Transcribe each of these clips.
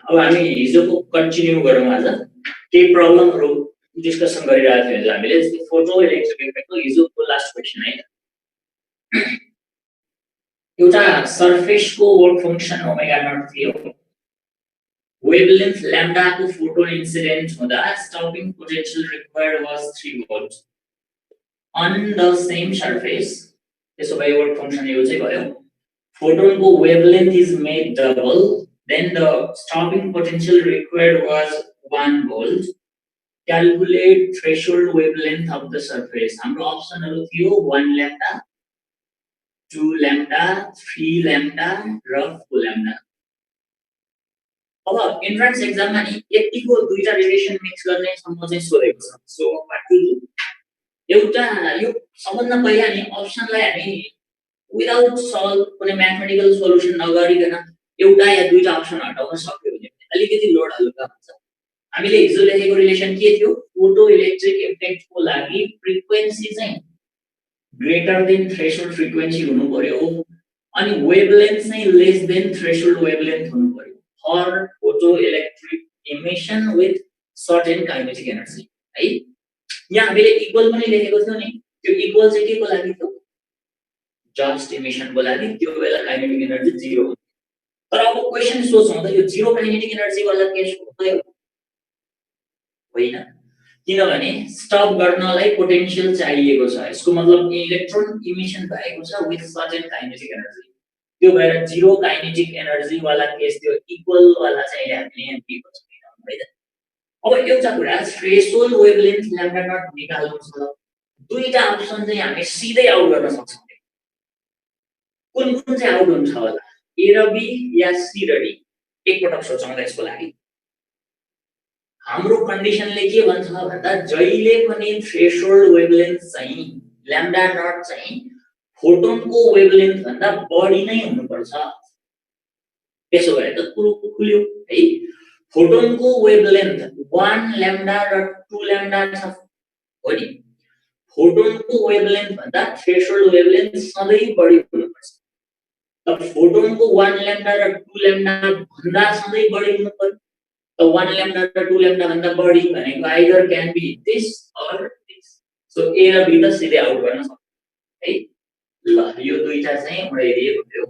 अब हामी हिजोको कन्टिन्यू गरौँ आज केही प्रब्लमहरु डिस्कसन गरिरहेको थियौँ हामीले जस्तै फोटो इलेक्ट्रिक इफेक्टको हिजोको लास्ट क्वेशन है एउटा सरफेसको वर्क फंक्सन ओमेगा नट थियो wavelength lambda को photon incident हुँदा stopping potential required was 3 volts on the same surface त्यसो भए वर्क फंक्सन यो चाहिँ भयो photon को wavelength is made double then the stopping potential required was 1 volt calculate threshold wavelength of the surface हाम्रो अप्सनहरु थियो 1 lambda 2 lambda 3 lambda र 4 lambda अब एन्ट्रान्स एक्जाममा नि यतिको दुईटा रिलेसन मिक्स गर्ने सम्म चाहिँ सोधेको छ सो व्हाट टु डु एउटा यो सबभन्दा पहिला नि अप्सनलाई हामी विदाउट सल्भ कुनै म्याथमेटिकल सोलुसन नगरिकन एउटा या दुईटा अप्सन हटाउन सक्यो भने अलिकति लोड हल्का हुन्छ हामीले हिजो लेखेको रिलेसन के थियो फोटो इलेक्ट्रिक इफेक्टको लागि फ्रिक्वेन्सी चाहिँ ग्रेटर देन थ्रेशोल्ड फ्रिक्वेन्सी हुनु पर्यो अनि वेभलेन्थ चाहिँ लेस देन थ्रेशोल्ड वेभलेन्थ हुनु पर्यो for photoelectric emission with certain kinetic energy है यहाँ हामीले इक्वल पनि लेखेको थियो नि त्यो इक्वल चाहिँ के को लागि थियो जस्ट इमिशन को लागि त्यो बेला काइनेटिक एनर्जी 0 हो तर अब क्वेशन सोचौं त यो 0 काइनेटिक एनर्जी वाला केस भयो होइन किनभने स्टप गर्नलाई पोटेन्शियल चाहिएको छ यसको मतलब इलेक्ट्रोन इमिशन भएको छ विथ सर्टेन काइनेटिक एनर्जी त्यो भएर 0 काइनेटिक एनर्जी वाला केस त्यो इक्वल वाला चाहिँ हामीले यहाँ दिएको छ हैन अब एउटा कुरा थ्रेशोल्ड वेभलेन्थ ल्याम्डा नट निकाल्नु छ दुईटा अप्सन चाहिँ हामी सिधै आउट गर्न सक्छौं कुन कुन चाहिँ आउट हुन्छ होला ए र बी या सी र डी एकपटक सोचौं त यसको लागि हाम्रो कन्डिसनले के भन्छ भन्दा जहिले पनि थ्रेशोल्ड वेभलेन्थ चाहिँ ल्याम्डा नट चाहिँ फोटोन को वेभलेन्थ भन्दा बढी नै हुनु पर्छ त्यसो भए त कुरो खुल्यो है फोटोन को वेभलेन्थ 1 ल्याम्डा र 2 ल्याम्डा छ हो नि फोटोन को वेभलेन्थ भन्दा थ्रेशोल्ड वेभलेन्थ सधैं बढी हुनु पर्छ त फोटोन को 1 ल्याम्डा र 2 ल्याम्डा भन्दा सधैं बढी हुनु पर्छ त 1 ल्याम्डा र 2 ल्याम्डा भन्दा बढी भनेको either can be this or this so A र बी त सिधै आउट गर्न सक्छ है ल यो दुईटा चाहिँ उडाइदिएको थियो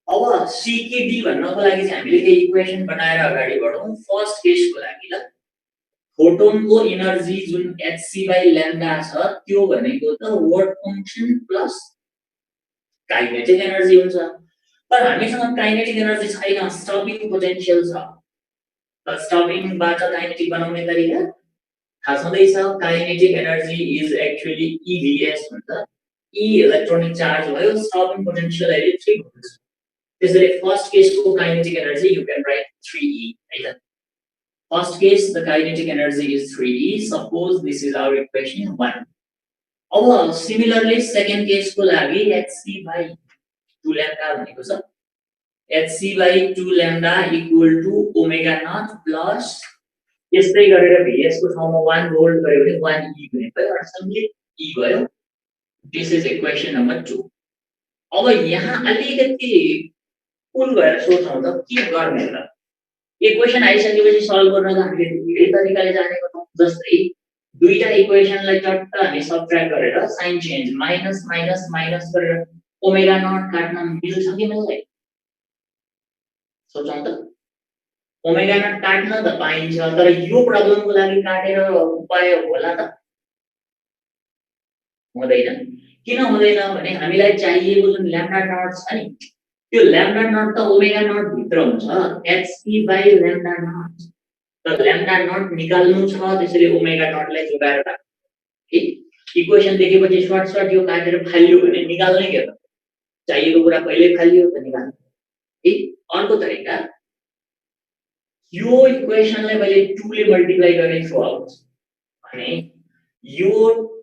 अब सी कि डी भन्नको लागि चाहिँ हामीले के इक्वेसन बनाएर अगाडि बढौं फर्स्ट केसको लागि ल फोटोन को एनर्जी जुन hc/λ छ त्यो भनेको त work function plus kinetic energy हुन्छ तर हामीसँग काइनेटिक एनर्जी छैन स्टपिङ पोटेन्शियल छ त स्टपिङ बाट काइनेटिक बनाउने तरिका थाहा छँदैछ kinetic energy is actually EVS हुन्छ E इलेक्ट्रोनिक चार्ज भयो स्टपिङ पोटेन्शियल अहिले 3 हुन्छ त्यसैले फर्स्ट केसको kinetic energy you can write 3E है त first case the kinetic energy is 3E suppose this is our equation 1 अब सिमिलरली सेकेन्ड केसको लागि hc/2 ल्याम्डा भनेको छ hc/2 lambda equal to omega naught plus यस्तै गरेर vs को ठाउँमा 1 होल्ड गर्यो भने 1e हुने भयो अर्थात् E भयो This is equation number 2. अब यहाँ अलिकति कुल भएर सोचौं त के गर्ने त इक्वेसन आइसकेपछि सल्भ गर्न त हामीले धेरै तरिकाले जानेको छौं जस्तै दुईटा इक्वेसनलाई चट्ट हामी सबट्र्याक्ट गरेर sign change minus minus minus गरेर ओमेगा नट काट्न मिल्छ कि मिल्दैन सोचौं त ओमेगा नट काट्न त पाइन्छ तर यो प्रब्लमको लागि काटेर उपाय होला त हुँदैन किन हुँदैन भने हामीलाई चाहिएको जुन ल्याम्डा नट छ नि त्यो ल्याम्डा नट त ओमेगा नट भित्र हुन्छ hc/λ नट त ल्याम्डा नट निकाल्नु छ त्यसैले ओमेगा नटलाई जोगाएर राख है इक्वेसन देखेपछि सर्ट यो काटेर फाल्यो भने निकाल्नै के त चाहिएको कुरा पहिले फालियो त निकाल्नु है अर्को तरिका यो इक्वेसनलाई मैले 2 ले मल्टिप्लाई गर्ने थ्रु आउट भने यो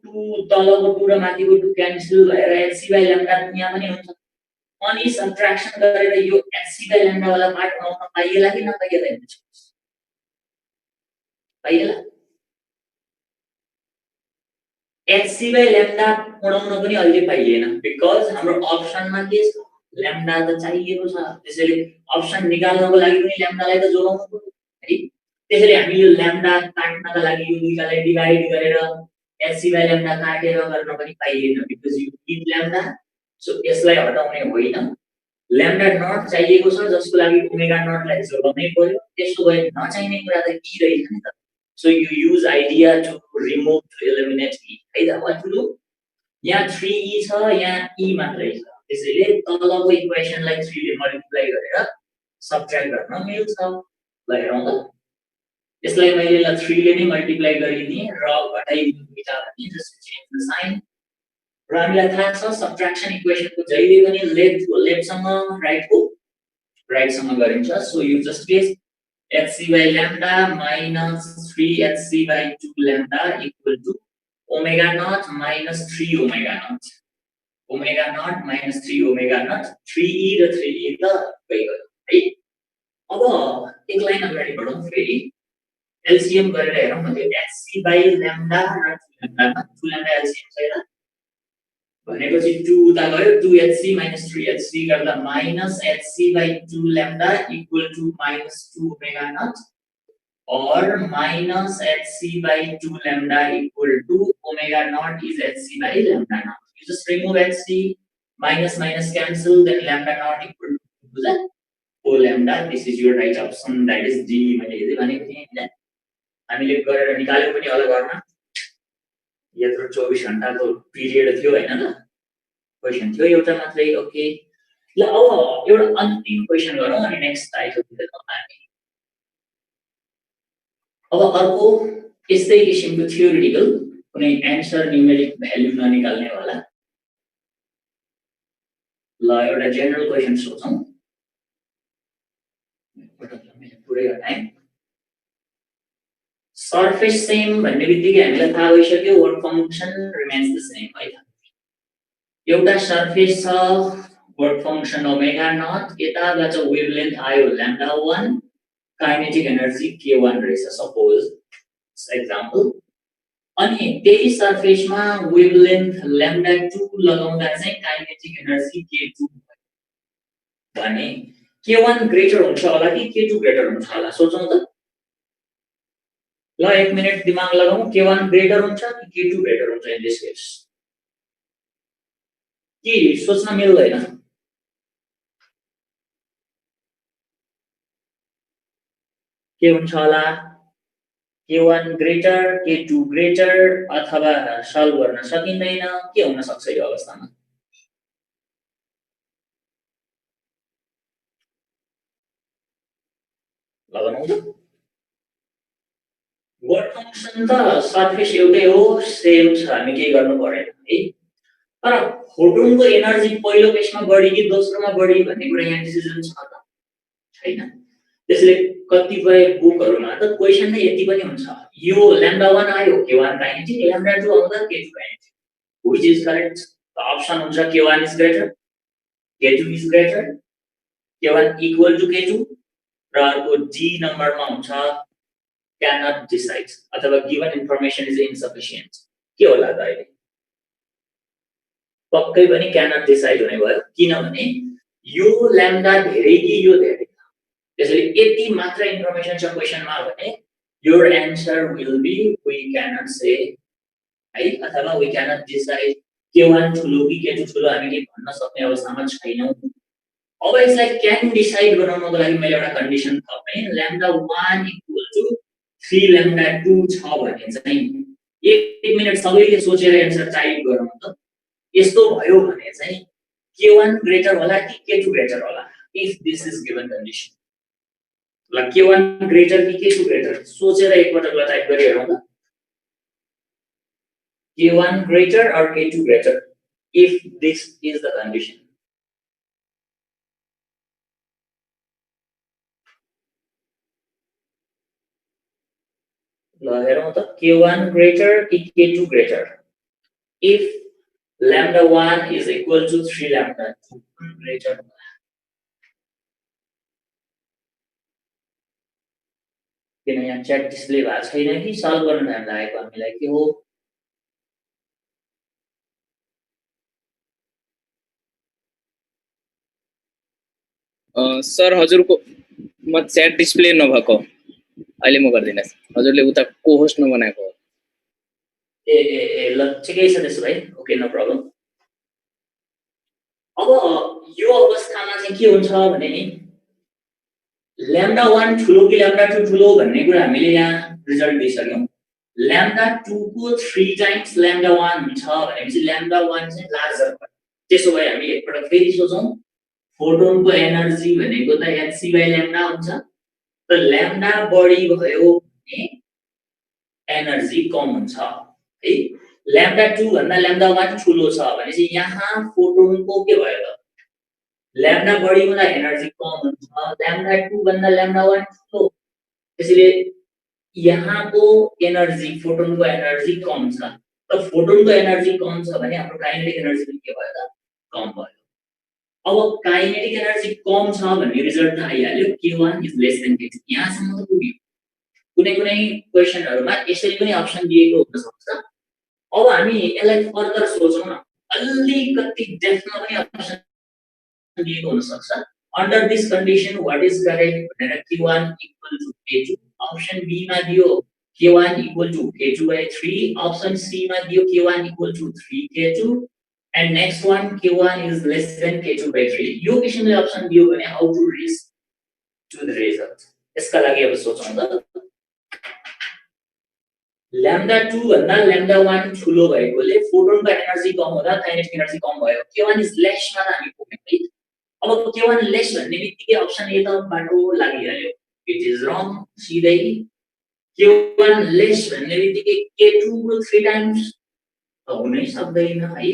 2 तलको 2 र माथिको 2 क्यान्सल भएर hc/λ यहाँ पनि हुन्छ अनि सबट्र्याक्सन गरेर यो hc/λ वाला पार्ट बनाउन पाइएला कि नपाइएला पाइएला hc/λ बनाउन पनि अहिले पाइएन बिकज हाम्रो अप्सनमा के छ ल्याम्डा त चाहिएको छ, त्यसैले अप्सन निकाल्नको लागि पनि ल्याम्डालाई त जोड्नु पर्यो है। त्यसैले हामी यो ल्याम्डा काट्नका लागि यो दुईटालाई डिभाइड गरेर एचसी बाइ ल्याम्डा काटेर गर्न पनि पाइएन because you need lambda. So यसलाई हटाउने होइन, ल्याम्डा नट चाहिएको छ जसको लागि ओमेगा नटलाई जोड्नै पर्यो। त्यसो भए नचाहिने कुरा त ई रहेछ नि त। So you use idea to remove to eliminate e है त। व्हाट टु डु, यहाँ 3e छ, यहाँ e मात्रै छ, त्यसैले तलको इक्वेसनलाई 3 ले मल्टिप्लाई गरेर सबट्र्याक्ट गर्न मिल्छ। ल हेरौँ त, यसलाई मैले ल 3 ले नै मल्टिप्लाई गरिदिएँ र घटाइदिनु बिटा भने जस्ट चेन्ज द साइन। र हामीलाई थाहा छ सबट्र्याक्सन इक्वेसनको जहिले पनि लेफ्टसँग राइटसँग गरिन्छ। So you just guess hc by lambda minus 3hc by 2 lambda equal to omega naught minus 3 omega naught। omega naught minus 3 omega naught, 3e र 3e त गइगयो है। अब एक लाइन अगाडि बढौँ फेरि, एलसीएम गरेर हेरौँ न। त्यो hc by lambda र 2 lambda 2 lambda एलसीएम छैन भनेपछि 2 उता गयो, 2hc minus 3hc गर्दा minus hc by 2 lambda equal to minus 2 omega naught or minus hc by 2 lambda equal to omega naught is hc by lambda naught। You just remove hc, minus minus cancel, then lambda naught equal to that 4 lambda। This is your right option, that is D। मैले यदि भनेको थिएँ हैन, हामीले गरेर निकाल्यो पनि होला घरमा, यत्रो 24 घण्टाको पिरियड थियो हैन ल, क्वेशन थियो एउटा मात्रै। ओके ल, अब एउटा अन्तिम क्वेशन गरौँ अनि नेक्स्ट आइटमतिर जाउँ हामी। अब अर्को यस्तै किसिमको थ्योरेटिकल कुनै एन्सर न्यूमेरिक भ्यालु ननिकाल्ने होला। ल एउटा जेनरल क्वेशन सोचौँ। पुरै हटाएँ। सरफेस सेम भन्ने बित्तिकै हामीलाई थाहा भइसक्यो work function remains the same है त। एउटा सरफेस छ, वर्क फंक्सन ओमेगा नट, यताबाट वेभलेन्थ आयो लैम्डा 1, काइनेटिक एनर्जी k1 रहेछ सपोज एक्जाम्पल। अनि त्यही सरफेसमा वेभलेन्थ लैम्डा 2 लगाउँदा चाहिँ काइनेटिक एनर्जी k2 भने k1 ग्रेटर हुन्छ होला कि k2 ग्रेटर हुन्छ होला, सोचौं त। ल एक मिनेट दिमाग लगाऊ, k1 ग्रेटर हुन्छ कि k2 ग्रेटर हुन्छ इन दिस केस? के सोच्न मिल्दैन? के हुन्छ होला? k1 ग्रेटर, k2 ग्रेटर, अथवा सल्भ गर्न सकिँदैन, के हुन सक्छ यो अवस्थामा? लगाउनु त। वर्क फंक्सन त सरफेस एउटै हो, सेम छ, हामी केही गर्नु पर्दैन है। तर फोटोनको एनर्जी पहिलो केसमा बढी कि दोस्रोमा बढी भन्ने कुरा यहाँ डिसिजन छ त छैन। त्यसले कतिपय बुकहरुमा त क्वेशन नै यति पनि हुन्छ, यो लैम्डा 1 आयो k1 काइनेटिक, लैम्डा 2 आउँदा k2 kinetic, which is correct? The option हुन्छ k1 is greater, k2 is greater, k1 equal to k2 र अर्को डी नम्बरमा हुन्छ cannot decide अथवा given information is insufficient। के होला त अहिले? पक्कै पनि cannot decide हुने भयो, किनभने यो लैम्डा धेरै कि यो धेरै। त्यसैले यति मात्र इन्फर्मेसन छ क्वेशनमा भने your answer will be we cannot say है, अथवा we cannot decide k1 ठुलो कि k2 ठुलो हामीले भन्न सक्ने अवस्थामा छैनौं। अब यसलाई क्यान डिसाइड बनाउनको लागि मैले एउटा कन्डिसन थपेँ, लैम्डा 1 इक्वल टु 3 लैम्डा 2 छ भने चाहिँ एक मिनेट सबैले सोचेर एन्सर टाइप गरौँ त। यस्तो भयो भने चाहिँ k1 ग्रेटर होला कि k2 ग्रेटर होला if this is given condition. ल k1 ग्रेटर कि k2 ग्रेटर सोचेर एकपटक ल टाइप गरी हेरौँ त। k1 greater or k2 greater if this is the condition। ल हेरौँ त, k1 ग्रेटर कि k2 greater if lambda 1 is equal to 3 lambda 2 greater। किन यहाँ च्याट डिस्प्ले भएको छैन कि सल्भ गर्न टाइम लागेको हामीलाई के हो? सर हजुरको म च्याट डिस्प्ले नभएको अहिले म गर्दिन हजुरले उता को-होस्ट नबनाएको हो ए ल ठिकै छ त्यसो भए ओके नो प्रब्लम अब यो अवस्थामा चाहिँ के हुन्छ भने नि ल्याम्डा 1 ठुलो कि ल्याम्डा 2 ठुलो भन्ने कुरा हामीले यहाँ रिजल्ट दिइसक्यौं ल्याम्डा 2 को 3 टाइम्स ल्याम्डा 1 हुन्छ भनेपछि ल्याम्डा 1 चाहिँ लार्जर भयो त्यसो भए हामी एकपटक फेरि सोचौं फोटोनको एनर्जी भनेको त hc / ल्याम्डा हुन्छ त ल्याम्डा बढी भयो भने एनर्जी कम हुन्छ है ल्याम्डा 2 भन्दा ल्याम्डा 1 ठुलो छ भनेपछि यहाँ फोटोनको के भयो त ल्याम्डा बढी हुँदा एनर्जी कम हुन्छ ल्याम्डा 2 भन्दा ल्याम्डा 1 ठुलो त्यसैले यहाँको एनर्जी फोटोनको एनर्जी कम छ त फोटोनको एनर्जी कम छ भने हाम्रो काइनेटिक एनर्जी पनि के भयो त कम भयो अब काइनेटिक एनर्जी कम छ भन्ने रिजल्ट त आइहाल्यो k1 is less than k2 यहाँसम्म त पुग्यो कुनै कुनै क्वेशनहरुमा यसरी पनि अप्सन दिएको हुन सक्छ अब हामी यसलाई फर्दर सोचौं न अलिकति डेप्थमा पनि अप्सन दिएको हुन सक्छ under this condition what is correct भनेर k1 equal to k2 option b मा दियो k1 equal to k2 by 3 option c मा दियो k1 equal to 3k2 and next one k1 is less than k2 by 3 यो किसिमले option दियो भने how to reach to the result यसका लागि अब सोचौं त ल्याम्डा 2 भन्दा ल्याम्डा 1 ठुलो भएकोले फोटोनको एनर्जी कम हुँदा काइनेटिक एनर्जी कम भयो k1 is less मा त हामी पुग्यौं है अब k1 लेस भन्ने बित्तिकै अप्सन ए त बाटो लागिहाल्यो इट इज रङ सिधै k1 लेस भन्ने बित्तिकै k2 को 3 टाइम्स त हुनै सक्दैन है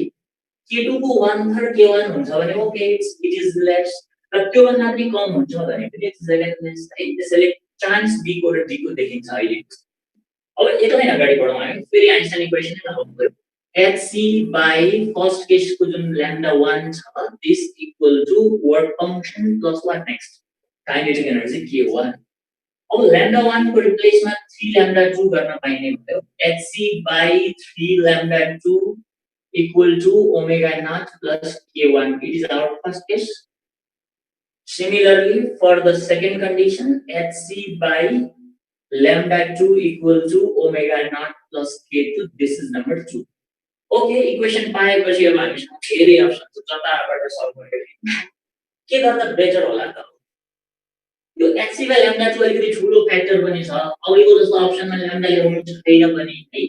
k2 को 1/3 k1 हुन्छ भने ओके इट इज लेस र त्यो भन्दा पनि कम हुन्छ भने पनि इट इज लेस है त्यसैले चान्स b को र d को देखिन्छ अहिले अब एक लाइन अगाडि बढौं हामी फेरि आइन्स्टाइन इक्वेसन नै लगाउनु पर्यो hc by first case को जुन lambda 1 छ this equal to work function plus what next kinetic energy k1 अब lambda 1 को रिप्लेस मा 3 lambda 2 गर्न पाइने भयो hc by 3 lambda 2 equal to omega naught plus k1 it is our first case similarly for the second condition hc by lambda 2 equal to omega naught plus k2 this is number 2 okay equation पाएपछि अब हामीसँग धेरै option छ जताबाट solve गर्ने के गर्दा better होला त यो hc / lambda 2 अलिकति ठुलो फ्याक्टर पनि छ अघिको जस्तो अप्सनमा lambda ल्याउनु छैन पनि है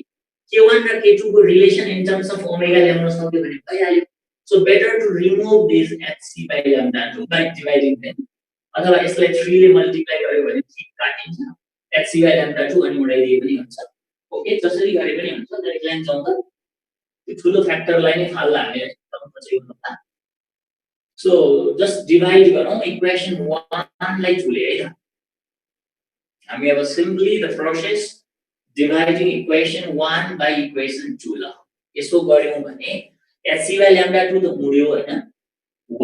k1 र k2 को relation in terms of omega ल्याउन सक्यो भने भइहाल्यो so better to remove this hc / lambda 2 by dividing them अथवा यसलाई 3 ले मल्टिप्लाई गर्यो भने 3 काटिन्छ hc / lambda 2 अनि उडाइदिए पनि हुन्छ ओके जसरी गरे पनि हुन्छ तर एक्लाइन जाउँ त ठुलो फ्याक्टरलाई नै थाल्ला हामीले तपाईको चाहिँ भन्दा सो जस्ट डिवाइड गरौँ इक्वेसन 1 लाई ठुले है त हामी अब simply the process dividing equation 1 by equation 2 ल यसो गर्यौं भने hc / lambda 2 त मुड्यो हैन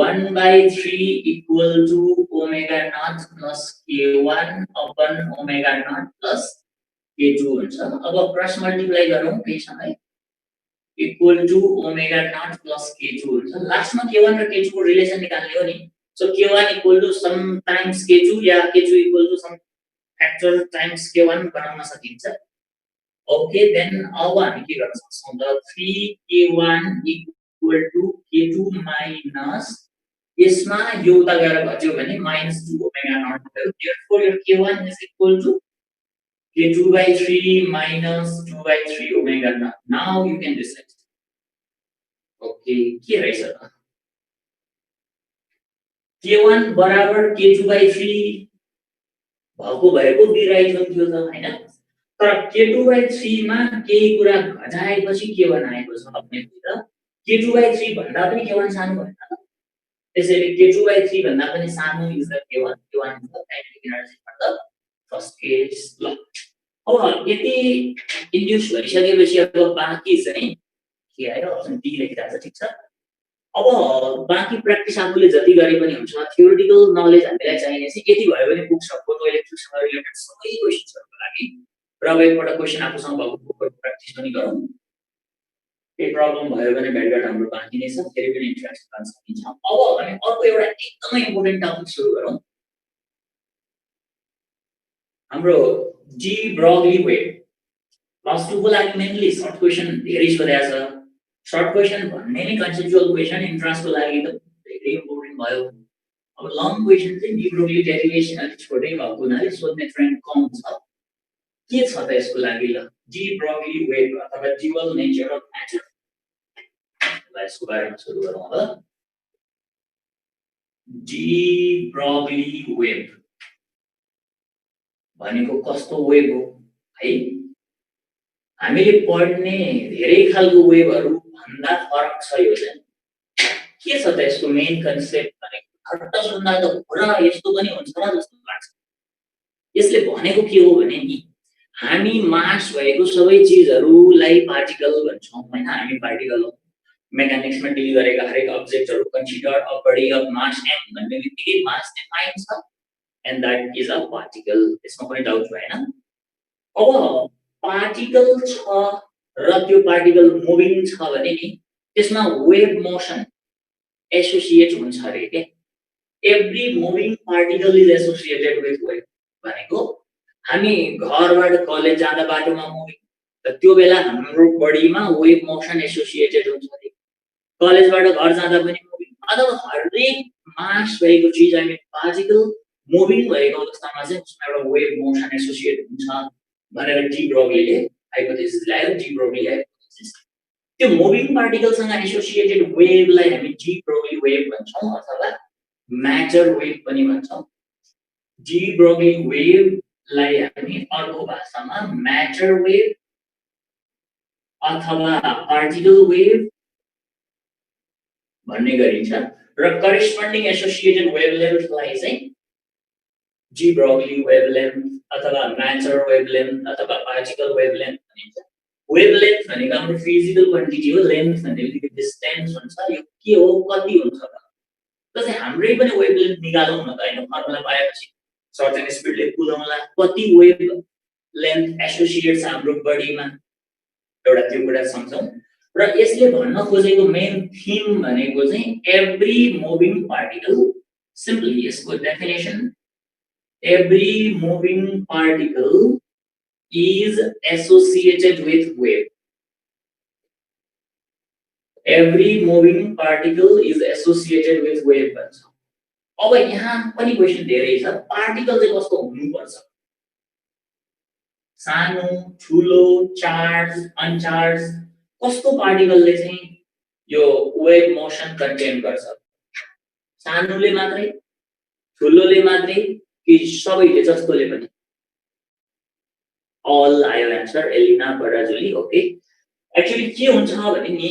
1/3 equal to omega naught plus k1 upon omega naught plus k2 हुन्छ अब क्रस मल्टिप्लाई गरौँ केसँग equal to omega naught plus k2 हुन्छ लास्टमा k1 र k2 को रिलेसन निकाल्ने हो नि so k1 equal to some times k2 yeah k2 equal to some factor times k1 बनाउन सकिन्छ ओके देन अब हामी के गर्न सक्छौं त 3k1 equal to k2 minus यसमा यो उता गएर घट्यो भने -2 omega naught भयो therefore your k1 is equal to k2 by 3 minus 2 by 3 omega naught now you can decide okay के रहेछ त k1 बराबर k2 by 3 भएको भएको बी राइट हुन्थ्यो त हैन तर k2 by 3 मा केही कुरा घटाएपछि k1 आएको छ अपने त k2 by 3 भन्दा पनि k1 सानो भएन त त्यसैले k2 by 3 भन्दा पनि सानो is the k1 k1 is the kinetic energy for the first case ल अब यति इन्ड्युस भइसकेपछि अब बाँकी चाहिँ के आयो अप्सन डी लेखिरहेको छ ठीक छ अब बाँकी प्र्याक्टिस आफूले जति गरे पनि हुन्छ थ्योरिटिकल नलेज हामीलाई चाहिने चाहिँ यति भयो भने पुग्छ फोटो इलेक्ट्रिकसँग रिलेटेड सबै क्वेशन्सहरुको लागि र अब एकपल्ट क्वेशन आफूसँग भएको प्र्याक्टिस पनि गरौँ केही प्रब्लम भयो भने भेटघाट हाम्रो बाँकी नै छ, फेरि पनि इन्ट्रेक्सन गर्न सकिन्छ। अब हामी अर्को एउटा एकदमै इम्पोर्टेन्ट टपिक सुरु गरौँ। हाम्रो डी ब्रोग्ली वेभ क्लास 2 को लागि मेनली सर्ट क्वेसन धेरै सोधेको छ। सर्ट क्वेसन भन्ने नै कन्सेप्चुअल क्वेसन, इन्ट्रान्सको लागि त धेरै इम्पोर्टेन्ट भयो। अब लङ क्वेसन चाहिँ डी ब्रोग्ली डेरिभेसन अलिक छोटै भएको हुनाले सोध्ने ट्रेन्ड कम छ। के छ त यसको लागि ल डी ब्रोग्ली वेभ अथवा ड्युअल नेचर अफ म्याटर, यसको बारेमा सुरु गरौँ अब। डी ब्रोग्ली वेभ भनेको कस्तो वेभ हो है? हामीले पढ्ने धेरै खालको वेभहरू भन्दा फरक छ यो चाहिँ। के छ त यसको मेन कन्सेप्ट भनेको? खट्ट सुन्दा त पुरा यस्तो पनि हुन्छ र जस्तो लाग्छ। यसले भनेको के हो भने नि हामी मास भएको सबै चीजहरूलाई पार्टिकल भन्छौँ हैन? हामी पार्टिकल हो। मेकानिक्समा डिल गरेका हरेक अब्जेक्टहरू consider a body of mass m भन्ने बित्तिकै मास डिफाइन छ and that is a particle. यसमा कुनै डाउट भएन। अब पार्टिकल छ र त्यो पार्टिकल मुभिङ छ भने नि त्यसमा वेभ मोसन एसोसिएट हुन्छ अरे के। Every moving particle is associated with wave भनेको हामी घरबाट कलेज जाँदा बाटोमा मुभिङ, त त्यो बेला हाम्रो बडीमा वेभ मोसन एसोसिएटेड हुन्छ अरे। कलेजबाट घर जाँदा पनि मुभिङ, अथवा हरेक मास भएको चिज हामी पार्टिकल मुभिङ भएको अवस्थामा चाहिँ उसमा एउटा वेभ मोसन एसोसिएट हुन्छ भनेर डी ब्रोग्लीले हाइपोथेसिस ल्यायो। डी ब्रोग्ली हाइपोथेसिस त्यो मुभिङ पार्टिकलसँग एसोसिएटेड वेभलाई हामी डी ब्रोग्ली वेभ भन्छौँ अथवा म्याटर वेभ पनि भन्छौँ। डी ब्रोग्ली वेभलाई हामी अर्को भाषामा म्याटर वेभ अथवा पार्टिकल वेभ भन्ने गरिन्छ र करेस्पोन्डिङ एसोसिएटेड वेभलेन्थलाई चाहिँ डी ब्रोग्ली वेभलेन्थ अथवा म्याटर वेभलेन्थ अथवा पार्टिकल वेभलेन्थ भनिन्छ। वेभलेन्थ भनेको हाम्रो फिजिकल क्वान्टिटी हो, लेन्थ भन्ने बित्तिकै डिस्टेन्स हुन्छ। यो के हो, कति हुन्छ त? जस्तै हाम्रै पनि वेभलेन्थ निकालौँ न त हैन? फर्मुला पाएपछि सर्टेन स्पिडले कुदाउँला कति वेभ लेन्थ एसोसिएट छ हाम्रो बडीमा, एउटा त्यो कुरा सम्झौँ। र यसले भन्न खोजेको मेन थीम भनेको चाहिँ एभ्री मुभिङ पार्टिकल, सिम्पली यसको definition every moving particle is associated with wave. Every moving particle is associated with wave भन्छ। अब यहाँ पनि क्वेशन धेरै छ, पार्टिकल चाहिँ कस्तो हुनुपर्छ? सानो, ठुलो, चार्ज, अनचार्ज, कस्तो पार्टिकलले चाहिँ यो वेभ मोसन कन्टेन गर्छ? सानोले मात्रै, ठुलोले मात्रै कि सबैले जस्तोले पनि? अल आयो एन्सर, एलिना बराजुली। ओके, एक्चुअली के हुन्छ भने नि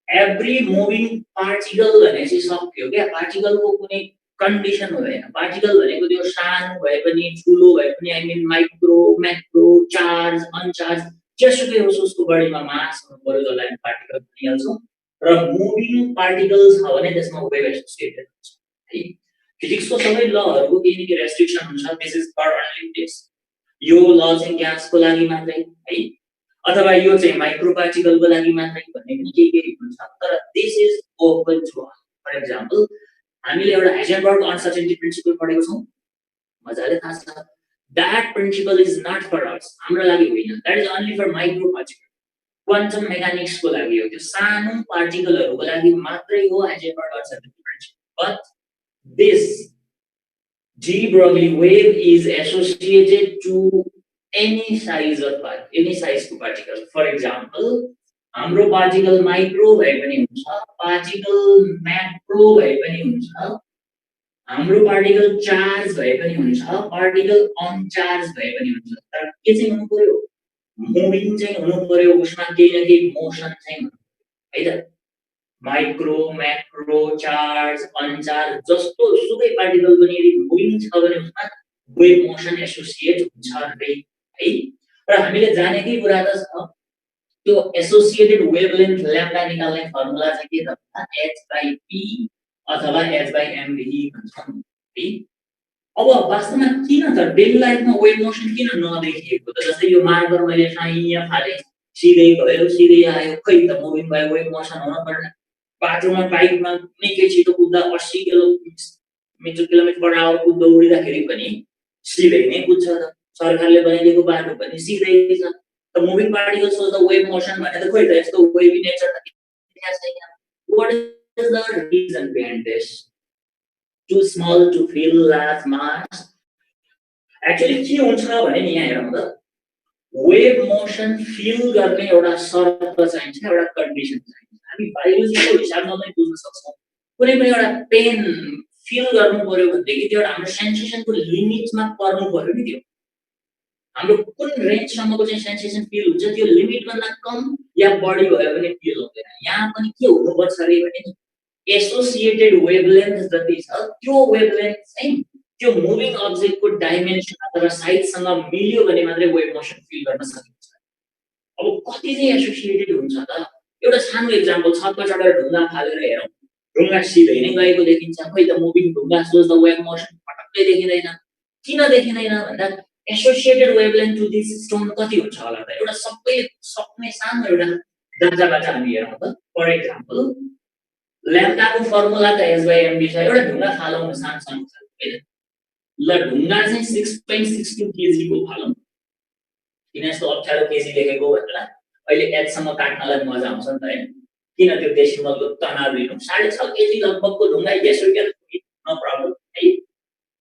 एभ्री मुभिङ पार्टिकल भने चाहिँ सक्यो क्या। पार्टिकलको कुनै कन्डिसन हुँदैन। पार्टिकल भनेको त्यो सानो भए पनि ठुलो भए पनि, I mean micro, macro, charge, uncharge, जेसुकै होस् उसको बडीमा मास हुनु पर्यो जसलाई हामी पार्टिकल भनिहाल्छौँ। र मुभिङ पार्टिकल छ भने त्यसमा वेभ एसोसिएटेड हुन्छ है। फिजिक्सको सबै लहरुको केही न केही रेस्ट्रिक्सन हुन्छ। This is for only this. यो ल चाहिँ ग्यासको लागि मात्रै है, अथवा यो चाहिँ माइक्रो पार्टिकलको लागि मात्रै भन्ने पनि केही हुन्छ। तर this is open to all. For example हामीले एउटा हाइजेनबर्ग अनसर्टेनिटी प्रिन्सिपल पढेको छौँ, मजाले थाहा छ। That principle is not for us, हाम्रो लागि होइन। That is only for micro particle. Quantum मेकानिक्सको लागि हो, त्यो सानो पार्टिकलहरुको लागि मात्रै हो Heisenberg uncertainty principle. But this de Broglie wave is associated to any size of particle. For example, हाम्रो पार्टिकल माइक्रो भए पनि हुन्छ, पार्टिकल म्याक्रो भए पनि हुन्छ, हाम्रो पार्टिकल चार्ज भए पनि हुन्छ, पार्टिकल अनचार्ज भए पनि हुन्छ। तर के चाहिँ हुनु पर्यो? मुभिङ चाहिँ हुनु पर्यो, उसमा केही न केही मोसन चाहिँ हुनु पर्यो है त। माइक्रो, म्याक्रो, चार्ज, अनचार्ज जस्तो सुकै पार्टिकल पनि यदि मुभिङ छ भने उसमा वेभ मोसन एसोसिएट हुन्छ रे है। र हामीले जानेकै कुरा त छ, त्यो एसोसिएटेड वेभलेन्थ ल्याम्डा निकाल्ने फर्मुला चाहिँ के छ? h/p अथवा h/mv भन्छौँ है। अब वास्तवमा किन त डेली लाइफमा वेभ मोसन किन नदेखिएको त? जस्तै यो मार्कर मैले यहाँ फाले, सिधै गयो सिधै आयो खै त मुभिङ बाइ वेभ मोसन हुन पर्ने बाटोमा बाइकमा निकै छिटो कुद्दा 80 किलोमिटर पर आवर कुद्दा उडिँदाखेरि पनि सिधै नै कुद्छ त सरकारले बनाइदिएको बाटो पनि सिधै छ त moving particles was the wave motion भने त खोइ त यस्तो वेभी नेचर त त्यहाँ छैन what is the reason behind this too small to feel large mass actually के हुन्छ भने नि यहाँ हेरौँ त वेभ मोसन फिल गर्ने एउटा शर्त चाहिन्छ एउटा कन्डिसन चाहिन्छ हामी बायोलोजीको हिसाबमा पनि बुझ्न सक्छौँ कुनै पनि एउटा पेन फिल गर्नु पर्यो भनेदेखि त्यो एउटा हाम्रो सेन्सेसनको लिमिटमा पर्नु पर्यो नि त्यो हाम्रो कुन रेन्जसम्मको चाहिँ सेन्सेसन फिल हुन्छ त्यो लिमिटभन्दा कम या बढी भयो भने फिल हुँदैन यहाँ पनि के हुनुपर्छ अरे भने एसोसिएटेड वेभलेन्थ जति छ त्यो वेभलेन्थ चाहिँ त्यो मुभिङ अब्जेक्टको डाइमेन्सन अथवा साइजसँग मिल्यो भने मात्रै वेभ मोसन फिल गर्न सकिन्छ अब कति चाहिँ एसोसिएटेड हुन्छ त एउटा सानो एक्जाम्पल छतमा चढेर ढुङ्गा फालेर हेरौँ ढुङ्गा सिधै नै गएको देखिन्छ खै त मुभिङ ढुङ्गा सोच द वेभ मोसन पटक्कै देखिँदैन किन देखिँदैन भन्दा associated wavelength to this stone कति हुन्छ होला त एउटा सबै सक्ने सानो एउटा दाजाबाट हामी हेरौँ त फर एक्जाम्पल ल्याम्डाको फर्मुला त एस बाई एमडी छ एउटा ढुङ्गा फालौँ न सानो सानो होइन ल ढुङ्गा चाहिँ 6.62 केजी को फालौँ किन यस्तो अप्ठ्यारो केजी लेखेको भनेर अहिले एचसम्म काट्नलाई मजा आउँछ नि त होइन किन त्यो डेसिमलको तनाव लिनु 6.5 केजी लगभगको ढुङ्गा यस रुपियाँ नो प्रब्लम है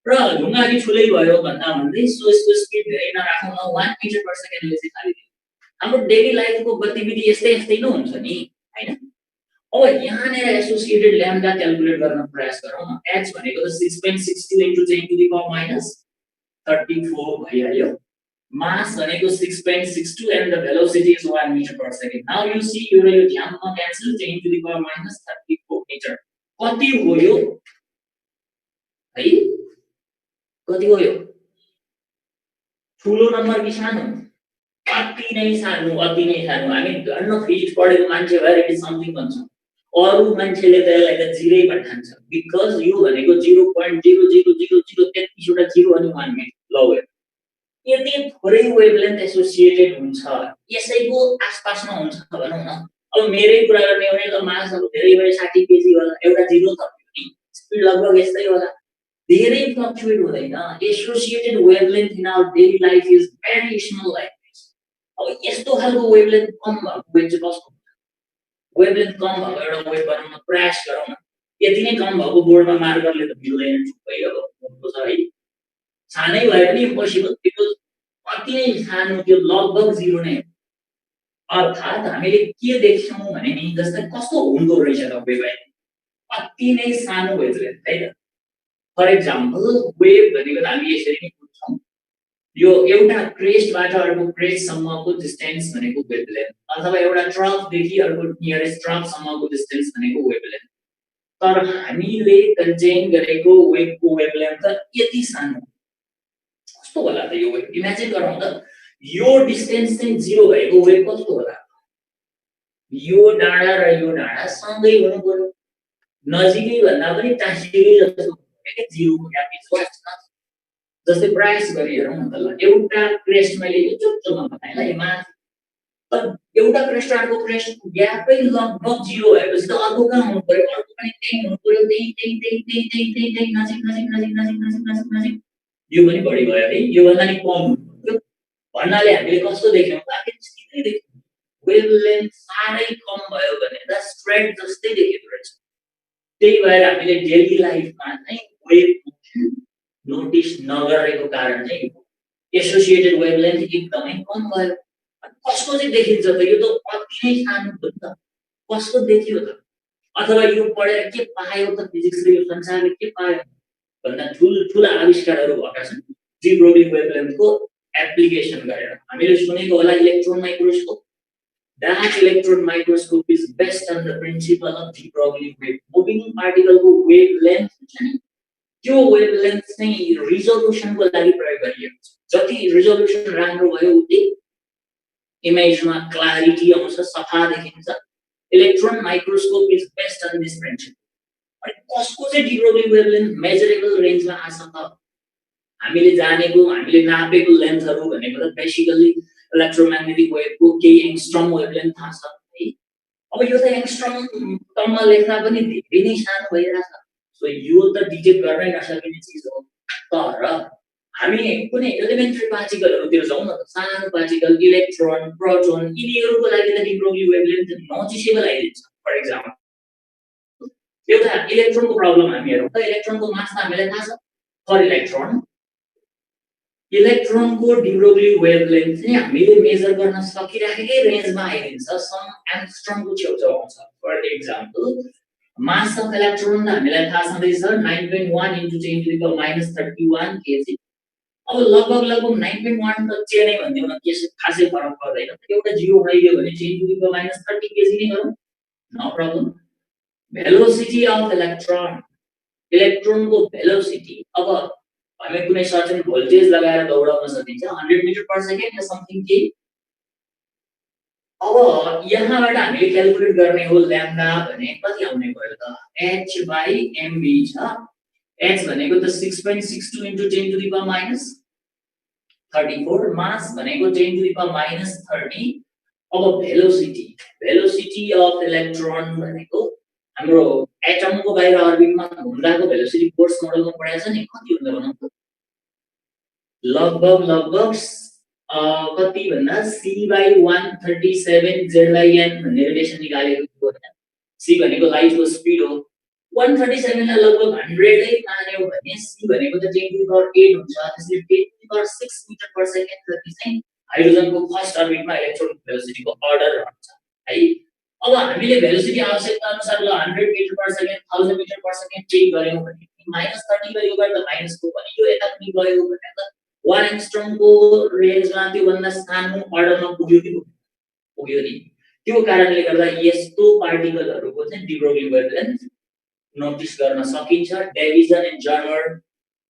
र ढुङ्गा कि ठुलै भयो भन्दा भन्दै यसको स्पिड धेरै नराखौँ न 1 मिटर पर सेकेन्डले चाहिँ खाली हाम्रो डेली लाइफको गतिविधि यस्तै यस्तै नै हुन्छ नि हैन अब यहाँनिर एसोसिएटेड ल्याम्डा क्याल्कुलेट गर्न प्रयास गरौँ न h भनेको त 6.62 into 10 to the power minus 34 भइहाल्यो मास भनेको 6.62 and the velocity is 1 meter per second now you see यो र यो ध्यानमा cancel 10 to the power minus 34 metre कति हो यो है कति हो यो ठुलो नम्बर कि सानो अति नै सानो हामी धन्न फिजिक्स पढेको मान्छे भएर इट इज समथिङ भन्छ अरु मान्छेले त यसलाई त जिरै भन्ठान्छ बिकज यो भनेको 0.0000 33 वटा जिरो अनि 1 मिटर ल यदि थोरै वेभलेन्थ एसोसिएटेड हुन्छ यसैको आसपासमा हुन्छ भनौँ न अब मेरै कुरा गर्ने हो भने त मासहरु धेरै भए 60 केजी होला एउटा जिरो त स्पिड लगभग यस्तै होला धेरै फ्लक्चुएट हुँदैन associated wavelength in our daily life is very small like this अब यस्तो खालको वेभलेन्थ कम भएको वेभ चाहिँ कस्तो वेभलेन्थ कम भएको एउटा वेभ बनाउन प्रयास गरौँ न यति नै कम भएको बोर्डमा मार्करले त मिल्दैन ठुक्कै अब हुन्छ है सानै भए पनि इम्पोसिबल बिकज अति नै सानो त्यो लगभग जिरो नै अर्थात् हामीले के देख्छौँ भने नि जस्तै कस्तो हुँदो रहेछ त वेभ अति नै सानो वेभलेन्थ है त फर एक्जाम्पल वेभ भनेको त हामी यसरी नै बुझ्छौँ यो एउटा क्रेस्टबाट अर्को क्रेस्टसम्मको डिस्टेन्स भनेको वेभलेन्थ अथवा एउटा ट्रफदेखि अर्को नियरेस्ट ट्रफसम्मको डिस्टेन्स भनेको वेभलेन्थ तर हामीले कन्टेन गरेको वेभको वेभलेन्थ त यति सानो कस्तो होला त यो वेभ इमेजिन गरौँ त यो डिस्टेन्स चाहिँ जिरो भएको वेभ कस्तो होला यो डाँडा र यो डाँडा सँगै हुनु पर्यो नजिकै भन्दा पनि टाढिकै जस्तो के जिरोको ग्याप इज वास्ट जस्तै प्रयास गरी हेरौँ न त ल एउटा क्रेस्ट मैले यो चुच्चोमा बनाएँ ल यसमा तर एउटा क्रेस्ट अर्को क्रेस्टको ग्यापै लगभग जिरो भएपछि त अर्को कहाँ हुनु पर्यो अर्को पनि त्यही हुनु पर्यो त्यही नजिक यो पनि बढी भयो है यो भन्दा नि कम भन्नाले हामीले कस्तो देख्यौँ आखिर सिधै देख्यौँ वेभलेन्थ साह्रै कम भयो भने त स्ट्रेट जस्तै देखेको रहेछ त्यही भएर हामीले डेली लाइफमा चाहिँ वेभ नोटिस नगरेको कारण चाहिँ एसोसिएटेड वेभलेन्थ एकदमै कम भयो कसको चाहिँ देखिन्छ त यो त अति नै सानो हो नि त कसको देखियो त अथवा यो पढेर के पायो त फिजिक्सले यो संसारले के पायो भन्दा ठुला आविष्कारहरू भएका छन् डी ब्रोग्ली वेभलेन्थको एप्लिकेसन गरेर हामीले सुनेको होला electron microscope that electron microscope is based on the principle of de Broglie wave moving particle को wavelength हुन्छ नि त्यो wavelength चाहिँ resolution को लागि प्रयोग गरिएको छ जति resolution राम्रो भयो उति इमेजमा क्ल्यारिटी आउँछ सफा देखिन्छ electron microscope is based on this principle अनि कसको चाहिँ de Broglie wavelength मेजरेबल रेन्जमा आछ त हामीले जानेको हामीले नापेको लेन्थहरु भनेको त बेसिकली इलेक्ट्रोम्याग्नेटिक वेभको केही एङ्स्ट्रम वेभलेन्थ थाहा छ है। अब यो त एङ्स्ट्रम टर्ममा लेख्दा पनि धेरै नै सानो भइरहेछ, सो यो त डिटेक्ट गर्नै नसकिने चिज हो। तर हामी कुनै एलिमेन्ट्री पार्टिकलहरुतिर जाउँ न त, सानो पार्टिकल इलेक्ट्रोन प्रोटोन यिनीहरुको लागि त डी ब्रोग्ली वेभलेन्थ नोटिसेबल आइदिन्छ। फर एक्जाम्पल एउटा इलेक्ट्रोनको प्रब्लम हामी हेरौँ त, इलेक्ट्रोनको मास त हामीलाई थाहा छ। फर इलेक्ट्रोनको डी ब्रोग्ली वेभलेन्थ चाहिँ हामीले मेजर गर्न सकिराखेकै रेन्जमा आइदिन्छ, सम एङ्स्ट्रमको छेउछाउ आउँछ। For example mass of electron हामीलाई थाहा छँदैछ 9.1 × 10⁻31 kg। अब लगभग 9.1 त चेनै भन्दिउँ न, के खासै फरक पर्दैन। एउटा जिरो हटाइदियो भने 10⁻30 kg नै गरौँ, no problem. Velocity of electron, इलेक्ट्रोनको भेलोसिटी, अब हामी कुनै सर्टेन भोल्टेज लगाएर दौडाउन सकिन्छ 100 मिटर पर सेकेन्ड या समथिङ के। अब यहाँबाट हामीले क्याल्कुलेट गर्ने हो ल्याम्डा भने कति आउने भयो त, h/mv छ। h भनेको त 6.62 × 10⁻34, मास भनेको 10⁻30। अब भेलोसिटी, भेलोसिटी अफ इलेक्ट्रोन भनेको हाम्रो एटमको बाहिर अर्बिटमा घुम्दाको भेलोसिटी फोर्स मोडलमा पढाएको छ नि, कति हुन्छ भनौँ त, लगभग कति भन्दा c/137 z/n भन्ने रिलेसन निकालेको थियो। c भनेको लाइटको स्पिड हो, 137 लाई लगभग 100 नै मान्यो भने c भनेको त 10⁸ हुन्छ। त्यसले 10⁶ मिटर पर सेकेन्ड जति चाहिँ हाइड्रोजनको फर्स्ट अर्बिटमा इलेक्ट्रोनको भेलोसिटीको अर्डर रहन्छ है। अब हामीले भेलोसिटी आवश्यकता अनुसार ल 100 metre per second 1000 metre per second check गर्यौं भने -30 गयो गर्दा -2 पनि यो यता पनि गयो भने त 1 एङ्स्ट्रमको रेन्जमा त्यो भन्दा सानो अर्डरमा पुग्यो नि। त्यो कारणले गर्दा यस्तो पार्टिकलहरुको चाहिँ डी ब्रोग्ली वेभलेन्थ नोटिस गर्न सकिन्छ। डेभिसन एन्ड जर्मर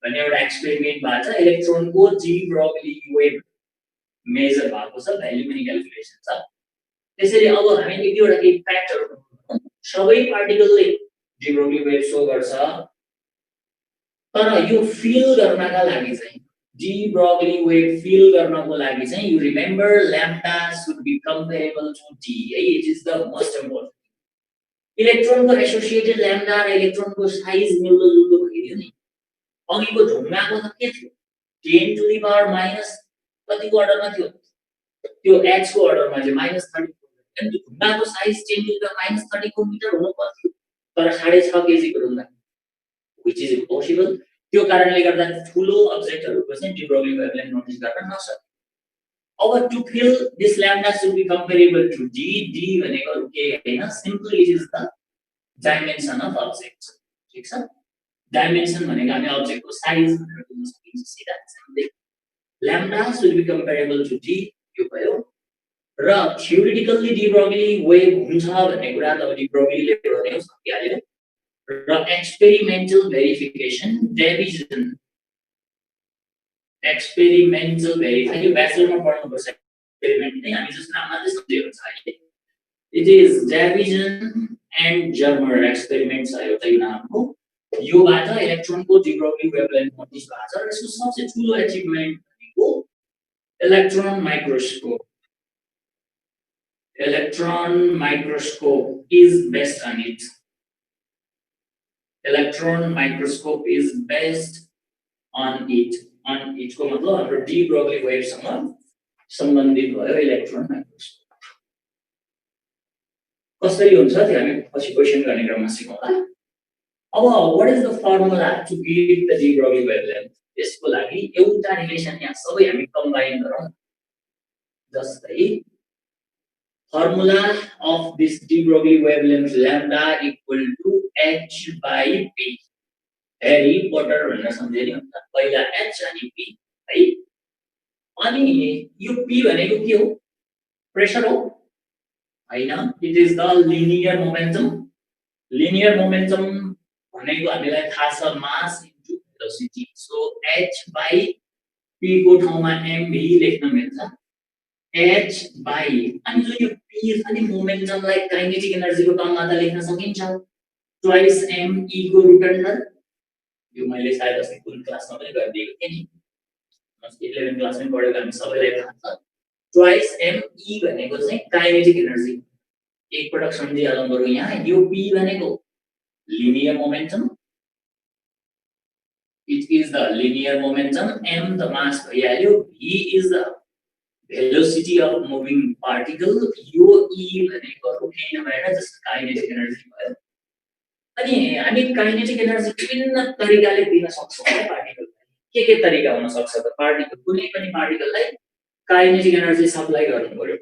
भन्ने एउटा एक्सपेरिमेन्ट भएको छ, इलेक्ट्रोनको डी ब्रोग्ली वेभ मेजर भएको छ, भ्याल्यु पनि क्याल्कुलेसन छ। त्यसैले अब हामी एक दुईवटा केही फ्याक्टहरु, सबै पार्टिकलले डी ब्रोग्ली वेभ शो गर्छ, तर यो फिल गर्नका लागि चाहिँ डी ब्रोग्ली वेभ फिल गर्नको लागि चाहिँ you remember lambda should be comparable to D है, it is the most important. इलेक्ट्रोनको एसोसिएटेड ल्याम्डा र इलेक्ट्रोनको साइज मिल्दोजुल्दो भइदियो नि। अघिको ढुङ्गाको त के थियो, 10⁻⁻ कतिको अर्डरमा थियो, त्यो h को अर्डरमा चाहिँ -30 अनि त्यो ढुङ्गाको साइज 10⁻30 मिटर हुनु पर्थ्यो, तर 6.5 केजी को ढुङ्गा, which is impossible। त्यो कारणले गर्दा ठुलो अब्जेक्टहरुको चाहिँ डी ब्रोग्ली वेभलेन्थ नोटिस गर्न नसक्यो। अब to feel this lambda should be comparable to D, D भनेको के हैन, simply it is the dimension of object, ठीक छ। डाइमेन्सन भनेको हामी अब्जेक्टको साइज भनेर बुझ्न सकिन्छ सिधा, simply lambda should be comparable to D, यो भयो। र थ्योरेटिकली डी ब्रोग्ली वेभ हुन्छ भन्ने कुरा त डी ब्रोग्लीले गर्यो सकिहाल्यो। र experimental verification, Davisson experimental verify, ब्याचलरमा पढ्नुपर्छ एक्सपेरिमेन्ट नै, हामी जस्तो नाममा चाहिँ सम्झेको छ अहिले। It is Davisson and Germer experiment छ एउटा यो नामको। योबाट इलेक्ट्रोनको डी ब्रोग्ली वेभलेन्थ नोटिस भएको छ। र यसको सबसे ठुलो अचिभमेन्ट भनेको electron microscope. Electron microscope is based on it. Electron microscope is based on it. On it को मतलब हाम्रो डी ब्रोग्ली वेभसँग सम्बन्धित भयो इलेक्ट्रोन माइक्रोस्कोप। कसरी हुन्छ त्यो हामी पछि क्वेशन गर्ने क्रममा सिकौँला। अब what is the formula to get the de Broglie wavelength? यसको लागि एउटा रिलेसन यहाँ सबै हामी कम्बाइन गरौँ। जस्तै formula of this de Broglie wavelength lambda equal to h/p। Harry Potter भनेर सम्झेनी हुन्छ, पहिला h अनि p है। अनि यो p भनेको के हो? प्रेशर हो हैन, it is the linear momentum. Linear momentum भनेको हामीलाई थाहा छ मास इन्टु भेलोसिटी। सो h/p को ठाउँमा mv लेख्न मिल्छ। h/ अनि जो यो p छ नि मोमेन्टमलाई काइनेटिक एनर्जी को टर्ममा त लेख्न सकिन्छ, ट्वाइस me को रुट अन्डर। यो मैले सायद अस्ति कुन क्लासमा पनि गरिदिएको थिएँ नि, 11 क्लासमै पढेको हामी सबैलाई थाहा छ। ट्वाइस ME भनेको चाहिँ काइनेटिक एनर्जी एक पटक सम्झिहालौँ बरु यहाँ यो P भनेको linear momentum it is the linear momentum m the mass भइहाल्यो v is the velocity of moving particle यो E भनेको अरु केही नभएर जस्ट काइनेटिक एनर्जी भयो अनि हामी काइनेटिक एनर्जी विभिन्न तरिकाले दिन सक्छौं है पार्टिकललाई के तरिका हुन सक्छ त पार्टिकल कुनै पनि पार्टिकललाई काइनेटिक एनर्जी सप्लाई गर्नु पर्यो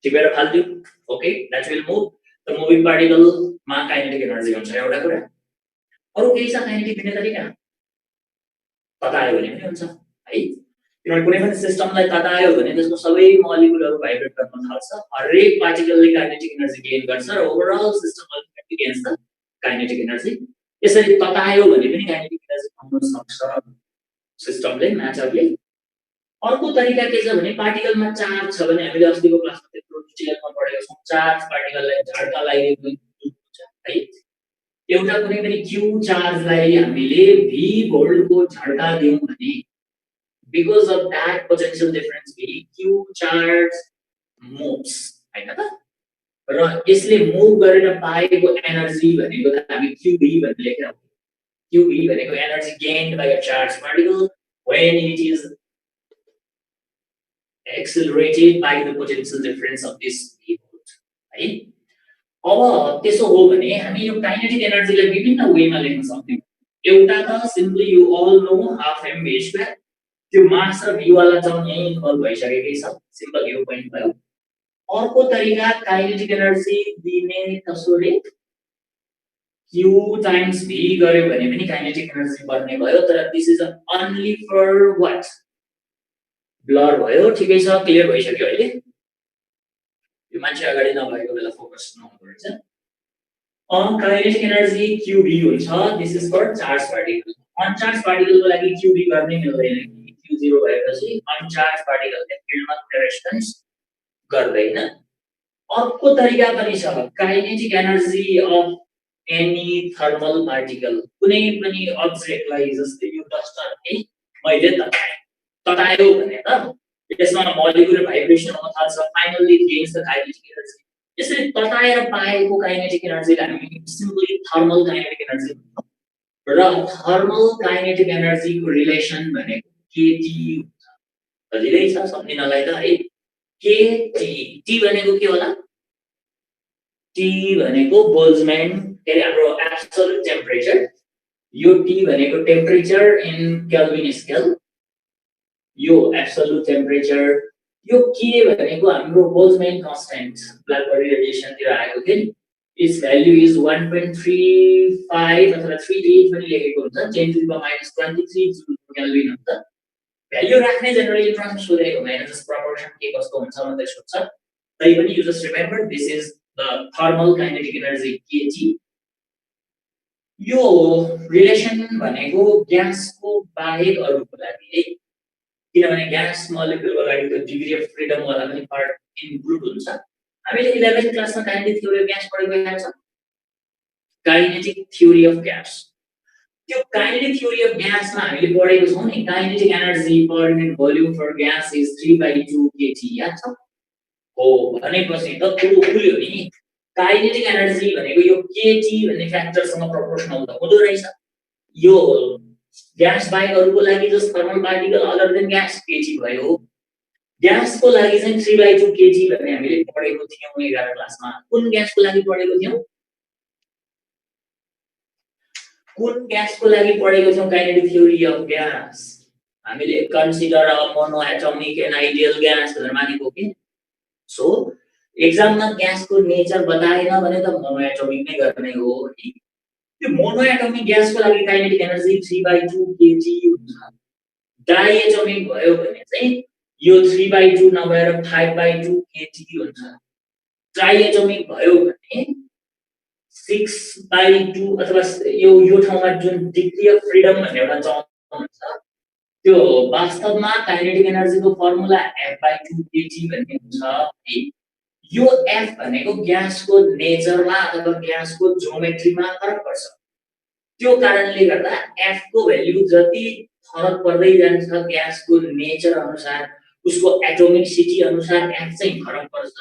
टिपेर फाल्दियो okay that will move the moving particle मा काइनेटिक एनर्जी हुन्छ एउटा कुरा अरु केही छ काइनेटिक दिने तरिका ततायो भने पनि हुन्छ है किनभने कुनै पनि सिस्टमलाई ततायो भने त्यसको सबै मोलिकुलहरु भाइब्रेट गर्न थाल्छ हरेक पार्टिकलले काइनेटिक एनर्जी गेन गर्छ र overall system ultimately gains the kinetic energy यसरी ततायो भने पनि काइनेटिक एनर्जी पाउन सक्छ सिस्टमले म्याटरले अर्को तरिका के छ भने पार्टिकलमा चार्ज छ भने हामीले अस्तिको क्लासमा त्यत्रो डिटेलमा पढेका छौं चार्ज पार्टिकललाई झड्का लागेको हुन्छ है एउटा कुनै पनि q चार्जलाई हामीले v भोल्टको झड्का दियौं भने because of that potential difference v q charge moves हैन त र यसले मुभ गरेर पाएको एनर्जी भनेको त हामी qb भनेर लेखेका हौं qb भनेको energy gained by a charged particle when it is accelerated by the potential difference of this v volt है अब त्यसो हो भने हामी यो काइनेटिक एनर्जीलाई विभिन्न वेमा लेख्न सक्छौं एउटा त simply you all know half mv square त्यो मास र v वाला टर्म यही इन्भल्भ भइसकेकै छ सिम्पल यो पोइन्ट भयो अर्को तरिका काइनेटिक एनर्जी दिने कसरी q टाइम्स v गर्यो भने पनि काइनेटिक एनर्जी बन्ने भयो तर this is only for what blur भयो ठिकै छ क्लियर भइसक्यो अहिले यो मान्छे अगाडि नभएको बेला फोकस नहुनुपर्छ काइनेटिक एनर्जी qb हुन्छ this is for charge particle uncharge पार्टिकलको लागि qb गर्ने मिल्दैन q0 भएपछि अनचार्ज पार्टिकलले फिल्डमा रेस्पोन्स गर्दैन अर्को तरिका पनि छ kinetic energy of any thermal particle कुनै पनि अब्जेक्टलाई जस्तै यो डस्टर है मैले ततायो भने त यसमा मोलिकुलर भाइब्रेसन हुन थाल्छ finally gains the kinetic energy यसरी तताएर पाएको काइनेटिक एनर्जीलाई हामी सिम्पली थर्मल काइनेटिक एनर्जी भन्छौं र थर्मल काइनेटिक एनर्जीको रिलेसन भनेको kT हुन्छ सजिलै छ सम्झिनलाई त है kT T भनेको के होला T भनेको बोल्ट्जम्यान के हाम्रो एब्सोल्युट टेम्परेचर यो T भनेको टेम्परेचर इन केल्भिन स्केल यो एब्सोल्युट टेम्परेचर यो के भनेको हाम्रो बोल्ट्जम्यान कन्स्टेन्ट ब्ल्याक बडी रेडिएसन तिर आएको थियो नि इट्स भ्यालु इज 1.35 अथवा 38 पनि लेखेको हुन्छ 10 to the minus 23 joule Calvin हुन्छ भ्यालु राख्ने जनरली इलेक्ट्रोन सोधेको हुँदैन जस्ट प्रपोर्सन के कस्तो हुन्छ भन्दै सोध्छ तै पनि you just remember this is the thermal kinetic energy kT यो रिलेसन भनेको ग्यासको बाहेक अरुको लागि है किनभने ग्यास मोलिक्युलको लागि त डिग्री अफ फ्रीडम वाला पनि पार्ट इन्क्लुड हुन्छ हामीले 11th क्लासमा काइनेटिक थ्योरी अफ ग्यास पढेको याद छ काइनेटिक थ्योरी अफ ग्यास त्यो काइनेटिक थ्योरी अफ ग्यासमा हामीले पढेको छौं नि kinetic energy per unit volume for gas is 3/2 kT याद छ हो भनेपछि त कुरो खुल्यो नि काइनेटिक एनर्जी भनेको यो kT भन्ने फ्याक्टरसँग प्रोपोर्सनल त हुँदो रहेछ यो ग्यास बाहेक अरुको लागि just thermal particle other than gas kT भयो ग्यासको लागि चाहिँ 3/2 kT भन्ने हामीले पढेको थियौं 11 क्लासमा कुन ग्यासको लागि पढेको थियौं कुन ग्यासको लागि पढेको थियौं काइनेटिक थ्योरी अफ ग्यास हामीले consider a mono atomic and ideal gas भनेर मानेको के सो एक्जाममा ग्यासको नेचर बताएन भने त मोनो एटमिक नै गर्ने हो नि त्यो मोनो एटमिक ग्यासको लागि काइनेटिक एनर्जी 3/2 kT हुन्छ डाइ एटमिक भयो भने चाहिँ यो 3/2 नभएर 5/2 kT हुन्छ ट्राइ एटमिक भयो भने 6/2 अथवा यो ठाउँमा जुन डिग्री अफ फ्रीडम भन्ने एउटा टर्म हुन्छ त्यो वास्तवमा काइनेटिक एनर्जीको फर्मुला F/2 kT भन्ने हुन्छ है यो F भनेको ग्यासको नेचरमा अथवा ग्यासको ज्योमेट्रीमा फरक पर्छ त्यो कारणले गर्दा F को भ्यालु जति फरक पर्दै जान्छ ग्यासको नेचर अनुसार उसको एटोमिसिटी अनुसार F चाहिँ फरक पर्छ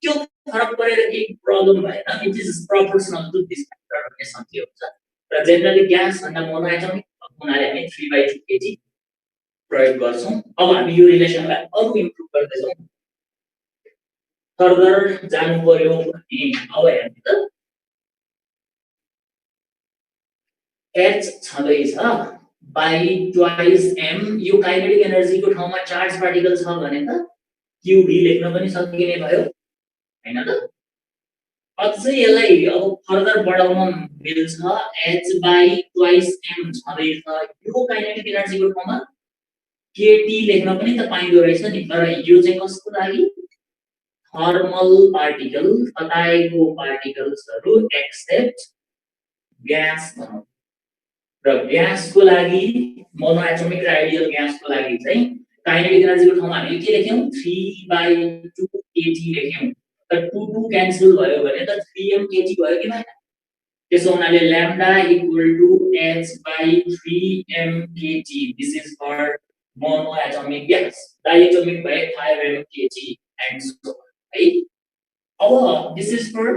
त्यो फरक परेर केही प्रब्लम भएन it is proportional to this factor भन्ने सन्देह हुन्छ र जेनरली ग्यास भन्दा मोनोएटमिक हुनाले हामी 3/2 kg प्रयोग गर्छौं अब हामी यो रिलेसनलाई अरु इम्प्रुभ गर्दै छौं फर्दर जानु पर्यो भने अब हेर्नु त H छँदैछ by twice m यो काइनेटिक एनर्जीको ठाउँमा चार्ज पार्टिकल छ भने त qb लेख्न पनि सकिने भयो हैन त अझै यसलाई अब फर्दर बढाउन मिल्छ h by twice m छँदैछ यो काइनेटिक एनर्जीको ठाउँमा kT लेख्न पनि त पाइँदो रहेछ नि तर यो चाहिँ कसको लागि थर्मल पार्टिकल तताएको पार्टिकल्सहरु एक्सेप्ट ग्यास भनौं र ग्यासको लागि मोनोएटमिक र आइडियल ग्यासको लागि चाहिँ काइनेटिक एनर्जीको ठाउँमा हामीले के लेख्यौं 3/2 kT लेख्यौं त 2 क्यान्सल भयो भने त 3m kT भयो कि भएन त्यसो हुनाले lambda equal to h by 3m kT this is for monoatomic gas diatomic भए 5m kT एन्ड सो है अब this is for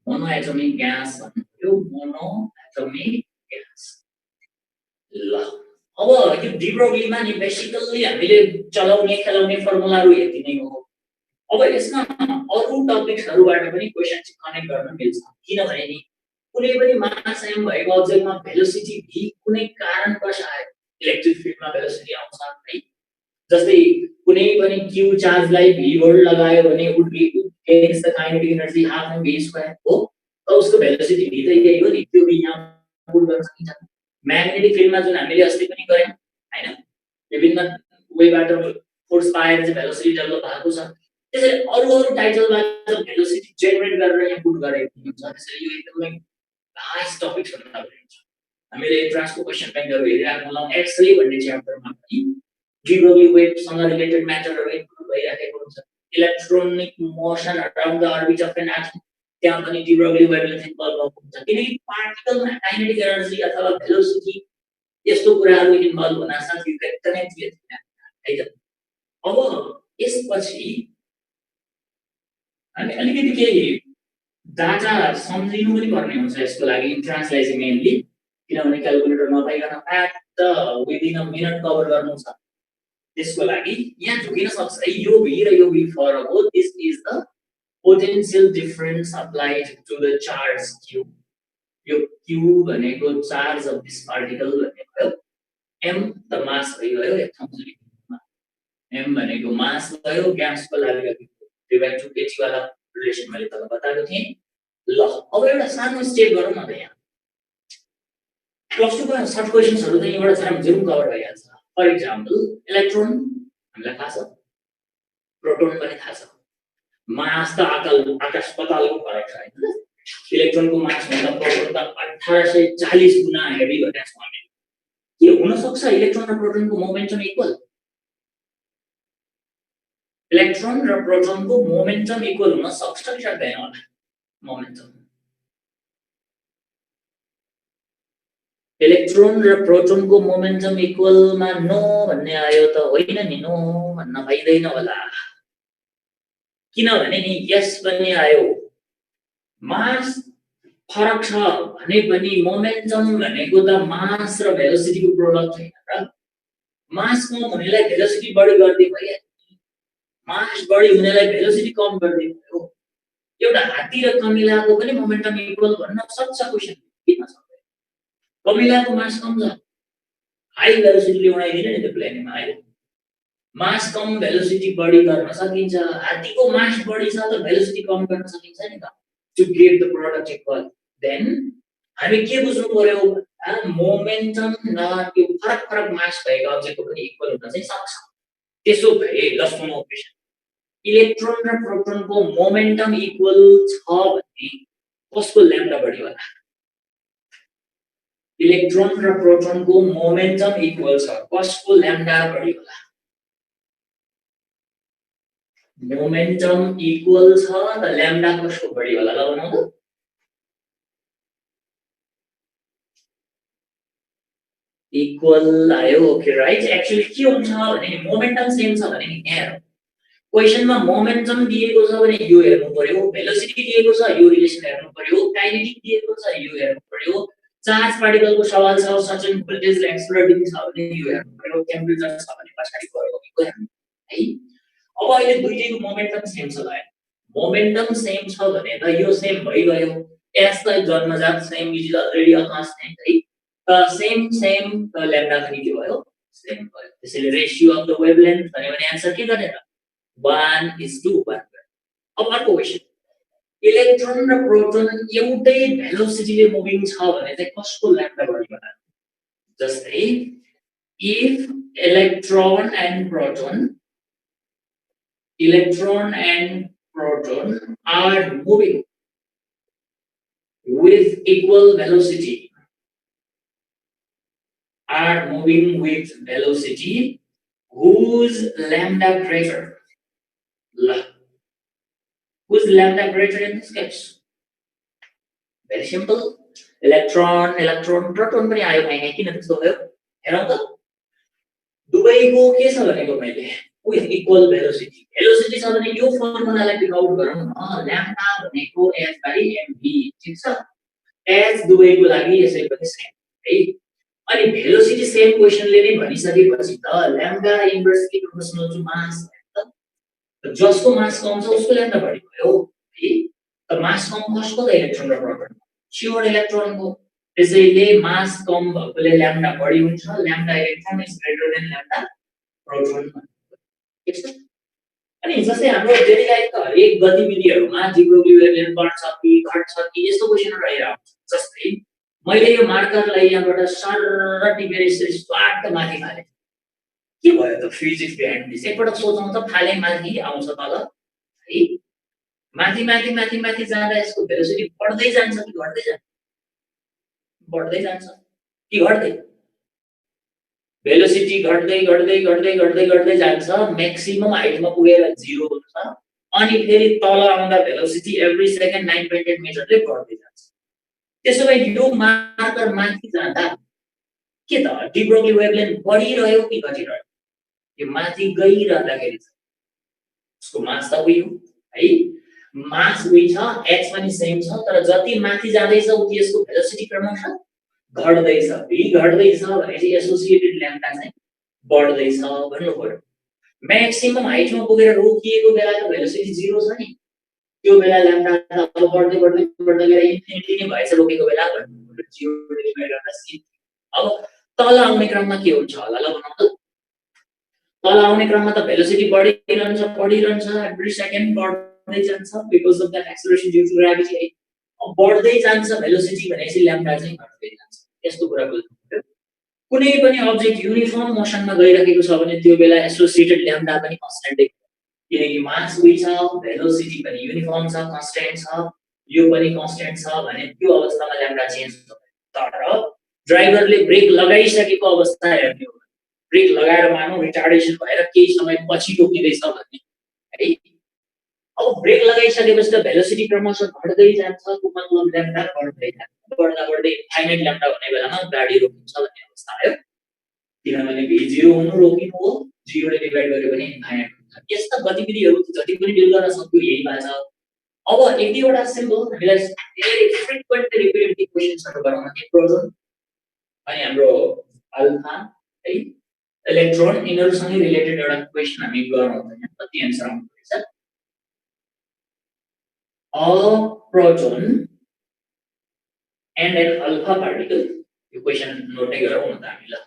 monoatomic gas भन्नु मोनोएटमिक ग्यास ल अब यो डिब्रोगलीमा नि बेसिकली हामीले चलाउने खेलाउने फर्मुलाहरु यति नै हो अब यसमा अरु टपिक्सहरुबाट पनि क्वेशन चाहिँ कनेक्ट गर्न मिल्छ किनभने नि कुनै पनि मास m भएको अब्जेक्टमा भेलोसिटी v कुनै कारणवश आयो इलेक्ट्रिक फिल्डमा भेलोसिटी आउँछ है जस्तै कुनै पनि q चार्जलाई v वोल्ट लगायो भने would be against the kinetic energy half m v square हो त उसको भेलोसिटी v त यही हो नि त्यो v यहाँ पुट गर्न सकिन्छ म्याग्नेटिक फिल्डमा जुन हामीले अस्ति पनि गर्यौं हैन विभिन्न वेबाट फोर्स पाएर चाहिँ भेलोसिटी डेभलप भएको छ त्यसैले अरु टाइटलबाट भेलोसिटी जेनेरेट गरेर यहाँ पुट गरेको हुन्छ त्यसैले यो एकदमै भास्ट टपिक्स भन्न भनिन्छ हामीले ट्रान्सको क्वेशन ब्याङ्कहरु हेरिराख्नु होला एक्स-रे भन्ने च्याप्टरमा पनि डिब्रोगली वेभसँग रिलेटेड म्याटरहरु इन्क्लुड भइराखेको हुन्छ electronic motion around the orbit of an atom त्यहाँ पनि डिब्रोगली वेभलेन्थ इन्भल्भ भएको हुन्छ किनकि पार्टिकलमा काइनेटिक एनर्जी अथवा भेलोसिटी यस्तो कुराहरु इन्भल्भ हुन सक्छ यु क्यान कनेक्ट विथ है त अब यसपछि हामी अलिकति केही डाटा सम्झिनु पनि पर्ने हुन्छ यसको लागि ट्रान्सलेसन मेनली किनभने क्याल्कुलेटर नपाइकन fact within a minute cover गर्नु छ त्यसको लागि यहाँ झुकिन सक्छ यो v र यो v फरक हो this is the potential difference applied to the charge q यो q भनेको चार्ज अफ दिस पार्टिकल भनेको m द मास भयो एक ठाउँमा m भनेको मास भयो ग्यासको लागि 3/2 kT वाला रिलेसन मैले तपाईलाई बताएको थिएँ ल अब एउटा सानो स्टेप गरौँ न त यहाँ प्लस 2 को सर्ट क्वेशन्सहरु त यहाँबाट छाम जरुर कभर भइहाल्छ फर एक्जाम्पल इलेक्ट्रोन हामीलाई थाहा छ प्रोटोन पनि थाहा छ मास त आकाश पातालको फरक छ हैन इलेक्ट्रोनको मास भन्दा प्रोटोन त 1840 गुना हेभी भनेको छ हामीले के हुन सक्छ इलेक्ट्रोन र प्रोटोनको मोमेन्टम इक्वल इलेक्ट्रोन र प्रोटोनको मोमेन्टम इक्वल हुन सक्छ कि सक्दैन होला मोमेन्टम इलेक्ट्रोन र प्रोटोनको मोमेन्टम इक्वलमा नो भन्ने आयो त होइन नि नो भन्न पाइदैन होला किनभने नि यस पनि आयो मास फरक छ भने पनि मोमेन्टम भनेको त मास र भेलोसिटीको प्रोडक्ट होइन र मास कम हुनेलाई भेलोसिटी बढी गर्दै भइहाल्यो मास बढी हुनेलाई भेलोसिटी कम गर्दै भयो एउटा हात्ती र कमिलाको पनि मोमेन्टम इक्वल भन्न सक्छ क्वेशन किन सक्दैन कमिलाको मास कम छ हाई भेलोसिटीले उडाइदिने नि त्यो प्लेनमा हैन मास कम भेलोसिटी बढी गर्न सकिन्छ हात्तीको मास बढी छ त भेलोसिटी कम गर्न सकिन्छ नि त to get the product equal then हामी के बुझ्नु पर्यो मोमेन्टम न त्यो फरक फरक मास भएको अब्जेक्टको पनि इक्वल हुन चाहिँ सक्छ त्यसो भए लस्टमा क्वेशन इलेक्ट्रोन र प्रोटोनको मोमेन्टम इक्वल छ भने कसको ल्याम्डा बढी होला इलेक्ट्रोन र प्रोटोनको मोमेन्टम इक्वल छ कसको ल्याम्डा बढी होला मोमेन्टम इक्वल छ त ल्याम्डा कसको बढी होला ल भनौं त इक्वल आयो ओके राइट एक्चुअली के हुन्छ भने नि मोमेन्टम सेम छ भने नि यहाँ क्वेशनमा मोमेन्टम दिएको छ भने यो हेर्नु पर्यो भेलोसिटी दिएको छ यो रिलेसन हेर्नु पर्यो काइनेटिक दिएको छ यो हेर्नु पर्यो चार्ज पार्टिकलको सवाल छ सर्टेन भोल्टेज र एक्सेलरेटिङ छ भने यो हेर्नु पर्यो टेम्परेचर छ भने पछाडी गएको हेर्नु है अब अहिले दुईटैको मोमेन्टम सेम छ ल मोमेन्टम सेम छ भने त यो सेम भइगयो s लाई जन्मजात सेम इज अलरेडी अ कान्स्टेन्ट है सेम ल्याम्डा पनि के भयो सेम भयो त्यसैले रेशियो अफ द वेभलेन्थ भन्यो भने आन्सर के गर्ने त 1:1 अब अर्को क्वेशन इलेक्ट्रोन र प्रोटोन एउटै भेलोसिटीले मुभिङ छ भने चाहिँ कसको ल्याम्डा बढी होला जस्तै if electron and proton are moving with equal velocity whose lambda greater whose lambda greater in this case very simple electron proton पनि आयो हैन किन त्यस्तो भयो हेरौँ त दुवैको के छ भनेको मैले with equal velocity छ भने यो फर्मुलालाई फिगर आउट गरौँ न ल्याम्डा भनेको h by mv ठीक छ h दुवैको लागि यसै पनि सेम है अनि भेलोसिटी सेम क्वेशनले नै भनिसकेपछि त ल्याम्डा इन्भर्सली प्रोपोर्सनल टु मास त जसको मास कम छ उसको ल्याम्डा बढी भयो है त मास कम कसको त इलेक्ट्रोन र प्रोटोन स्योर इलेक्ट्रोनको त्यसैले मास कम भएकोले ल्याम्डा बढी हुन्छ lambda electron is greater than lambda proton ठीक छ अनि जस्तै हाम्रो डेली लाइफका हरेक गतिविधिहरुमा जिब्रोग्ली वेभलेन्थ बढ्छ कि घट्छ कि यस्तो क्वेशनहरु आइरहेको छ जस्तै मैले यो मार्करलाई यहाँबाट सरर टिपेर यसरी स्वाट माथि फाले के भयो त फिजिक्स बिहाइन्ड दिस एकपटक सोचौं त फाले माथि आउँछ तल है माथि जाँदा यसको भेलोसिटी बढ्दै जान्छ कि घट्दै जान्छ बढ्दै जान्छ कि घट्दै भेलोसिटी घट्दै जान्छ म्याक्सिमम हाइटमा पुगेर 0 हुन्छ अनि फेरि तल आउँदा भेलोसिटी एभ्री सेकेन्ड 9.8 मिटरले बढ्दै जान्छ त्यसोभए यो मार्कर माथि जाँदा के त डिब्रोग्ली वेभलेन्थ बढिरह्यो कि घटिरह्यो यो माथि गइरहँदाखेरि उसको मास त उही हो है मास उही छ h पनि सेम छ तर जति माथि जाँदैछ उति यसको भेलोसिटी क्रमशः घट्दैछ v घट्दैछ भने चाहिँ एसोसिएटेड ल्याम्डा चाहिँ बढ्दैछ भन्नु पर्यो म्याक्सिमम हाइटमा पुगेर रोकिएको बेलाको भेलोसिटी 0 छ नि त्यो बेला ल्याम्डा त बढ्दै गएर इन्फिनिटी नै भएछ रोकेको बेला भन्नु पर्यो 0 डिभाइड गर्दा c अब तल आउने क्रममा के हुन्छ होला ल भनौँ त तल आउने क्रममा त भेलोसिटी बढिरहन्छ एभ्री सेकेन्ड बढ्दै जान्छ because of that acceleration due to gravity है अब बढ्दै जान्छ भेलोसिटी भनेपछि ल्याम्डा चाहिँ घट्दै जान्छ यस्तो कुरा बुझ्नु कुनै पनि अब्जेक्ट युनिफर्म मोसनमा गइरहेको छ भने त्यो बेला एसोसिएटेड ल्याम्डा पनि कन्स्ट्यान्ट किनकि मास उही छ भेलोसिटी पनि युनिफर्म छ कन्स्ट्यान्ट छ यो पनि कन्स्ट्यान्ट छ भने त्यो अवस्थामा ल्याम्डा चेन्ज हुन्छ तर ड्राइभरले ब्रेक लगाइसकेको अवस्था हेर्ने हो ब्रेक लगाएर मानौ रिटार्डेसन भएर केही समय पछि रोकिदैछ भन्ने है अब ब्रेक लगाइसकेपछि त भेलोसिटी क्रमशः घट्दै जान्छ त्यो मतलब ल्याम्डा बढ्दै जान्छ बढ्दै फाइनाइट ल्याम्डा हुने बेलामा गाडी रोकिन्छ भन्ने अवस्था आयो किनभने v0 हुनु रोकिनु हो 0 ले डिभाइड गर्यो भने इन्फाइनाइट हुन्छ यस्ता गतिविधिहरु जति पनि डिल गर्न सक्यो यही बाजा अब एक दुईवटा सिम्बल हामीलाई भेरी फ्रिक्वेन्टली रिपिटेड क्वेशन्सहरु गराउन के प्रोटोन अनि हाम्रो अल्फा है इलेक्ट्रोन यिनीहरुसँग रिलेटेड एउटा क्वेशन हामी गरौँ हैन कति आन्सर आउँछ a proton and an alpha particle equation note गरौँ न त हामीलाई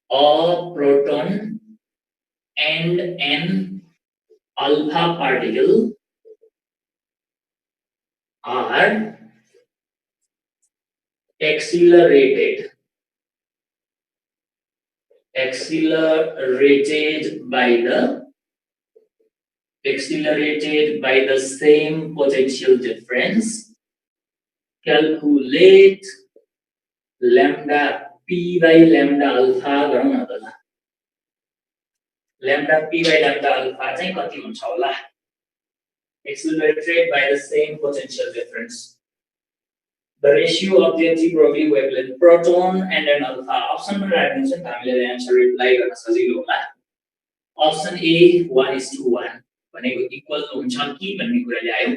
a proton and an alpha particle are accelerated by the same potential difference. Calculate lambda p by lambda alpha गरौँ न त ल lambda p by lambda alpha चाहिँ कति हुन्छ होला accelerated by the same potential difference the ratio of the reciprocally equivalent proton and an alpha. Option मा राख्दिन्छ नि हामीले आन्सर रिप्लाई गर्न सजिलो होला. Option A 1:1 भनेको इक्वल हुन्छ कि भन्ने कुरा ल्यायो.